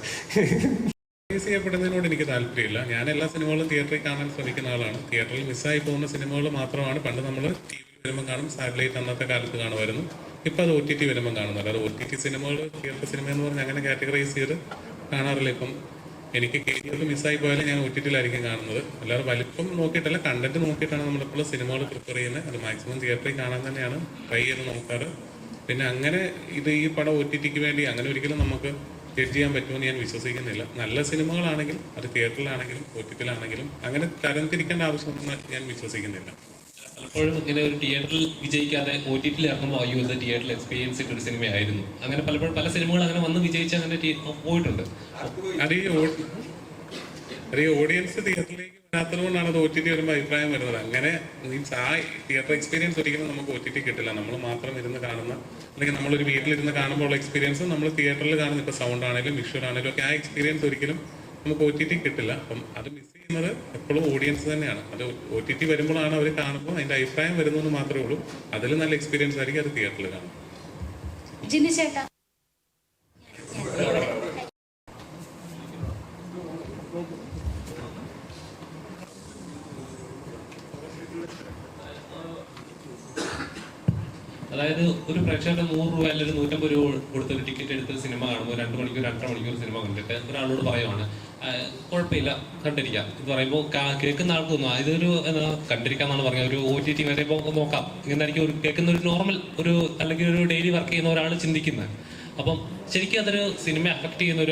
റിലീസ് ചെയ്യപ്പെടുന്നതിനോട് എനിക്ക് താല്പര്യമില്ല. ഞാൻ എല്ലാ സിനിമകളും തിയേറ്ററിൽ കാണാൻ ശ്രമിക്കുന്ന ആളാണ്. തിയേറ്ററിൽ മിസ്സായി പോകുന്ന സിനിമകൾ മാത്രമാണ് പണ്ട് നമ്മൾ ടി വി വരുമ്പം കാണും, സാറ്റലൈറ്റ് അന്നത്തെ കാലത്ത് കാണുമായിരുന്നു. ഇപ്പോൾ അത് OTT വരുമ്പം കാണുന്നില്ല. അത് OTT സിനിമകൾ തിയേറ്റർ സിനിമ എന്ന് പറഞ്ഞാൽ അങ്ങനെ കാറ്റഗറൈസ് ചെയ്ത് കാണാറില്ല. ഇപ്പം എനിക്ക് KGF മിസ്സായി പോയാലും ഞാൻ OTT-യിലായിരിക്കും കാണുന്നത്. അല്ലാതെ വലിപ്പം നോക്കിയിട്ടല്ല, കണ്ടന്റ് നോക്കിയിട്ടാണ് നമ്മളിപ്പോൾ സിനിമകൾ പ്രിഫർ ചെയ്യുന്നത്. അത് മാക്സിമം തിയേറ്ററിൽ കാണാൻ തന്നെയാണ് ട്രൈ ചെയ്ത് നോക്കാറ്. പിന്നെ അങ്ങനെ ഈ പടം OTT-ക്ക് വേണ്ടി അങ്ങനെ ഒരിക്കലും നമുക്ക് ജഡ്ജ് ചെയ്യാൻ പറ്റുമെന്ന് ഞാൻ വിശ്വസിക്കുന്നില്ല. നല്ല സിനിമകളാണെങ്കിൽ അത് തിയേറ്ററിലാണെങ്കിലും OTT-യിലാണെങ്കിലും അങ്ങനെ തരംതിരിക്കേണ്ട ആവശ്യമൊന്നും ഞാൻ വിശ്വസിക്കുന്നില്ല. പലപ്പോഴും ഇങ്ങനെ ഒരു തിയേറ്ററിൽ വിജയിക്കാതെ OTT-ൽ ഇറങ്ങുമ്പോൾ അയ്യോ ഇത് തിയേറ്ററിൽ എക്സ്പീരിയൻസ് ചെയ്ത ഒരു സിനിമയായിരുന്നു. അങ്ങനെ പലപ്പോഴും പല സിനിമകൾ അങ്ങനെ വന്ന് വിജയിച്ച് അങ്ങനെ പോയിട്ടുണ്ട്. അത് ഈ ഓഡിയൻസ് തിയേറ്ററിലേക്ക് വരാത്തത് കൊണ്ടാണ് അത് OTT വരുമ്പോൾ അഭിപ്രായം വരുന്നത്. അങ്ങനെ മീൻസ് ആ തിയേറ്റർ എക്സ്പീരിയൻസ് ഒരിക്കലും നമുക്ക് OTT കിട്ടില്ല. നമ്മൾ മാത്രം ഇരുന്ന് കാണുന്ന, അല്ലെങ്കിൽ നമ്മളൊരു വീട്ടിലിരുന്ന് കാണുമ്പോൾ ഉള്ള എക്സ്പീരിയൻസ് നമ്മൾ തിയേറ്ററിൽ കാണുന്ന, ഇപ്പോൾ സൗണ്ട് ആണെങ്കിലും വിഷ്വൽ ആണെങ്കിലും ഒക്കെ ആ എക്സ്പീരിയൻസ് ഒരിക്കലും നമുക്ക് OTT കിട്ടില്ല. അപ്പം അത് മിസ് ചെയ്യുന്നത് എപ്പോഴും ഓഡിയൻസ് തന്നെയാണ്. അത് OTT വരുമ്പോഴാണ് അവർ കാണുമ്പോൾ അതിൻ്റെ അഭിപ്രായം വരുന്നതെന്ന് മാത്രമേ ഉള്ളൂ. അതിൽ നല്ല എക്സ്പീരിയൻസ് ആയിരിക്കും അത് തിയേറ്ററിൽ കാണും. ജിനി ചേട്ടാ, അതായത് ഒരു പ്രേക്ഷകരുടെ 100 രൂപ അല്ലെങ്കിൽ 150 രൂപ കൊടുത്തൊരു ടിക്കറ്റ് എടുത്ത് സിനിമ കാണുമ്പോൾ 2 മണിക്കൂർ 2.5 മണിക്കൂർ സിനിമ കണ്ടിട്ട് ഒരാളോട് പറയുവാണ് കുഴപ്പമില്ല കണ്ടിരിക്കാം എന്ന് പറയുമ്പോൾ കേൾക്കുന്ന ആൾക്ക് തോന്നുന്നു ഇതൊരു കണ്ടിരിക്കാന്നാണ് പറഞ്ഞത്. ഒരു OTT വരുമ്പോൾ നോക്കാം ഇങ്ങനെയായിരിക്കും ഒരു കേൾക്കുന്ന ഒരു നോർമൽ ഒരു അല്ലെങ്കിൽ ഒരു ഡെയിലി വർക്ക് ചെയ്യുന്ന ഒരാൾ ചിന്തിക്കുന്നത്. അപ്പം ശരിക്കും അതൊരു സിനിമ അഫക്റ്റ് ചെയ്യുന്ന ഒരു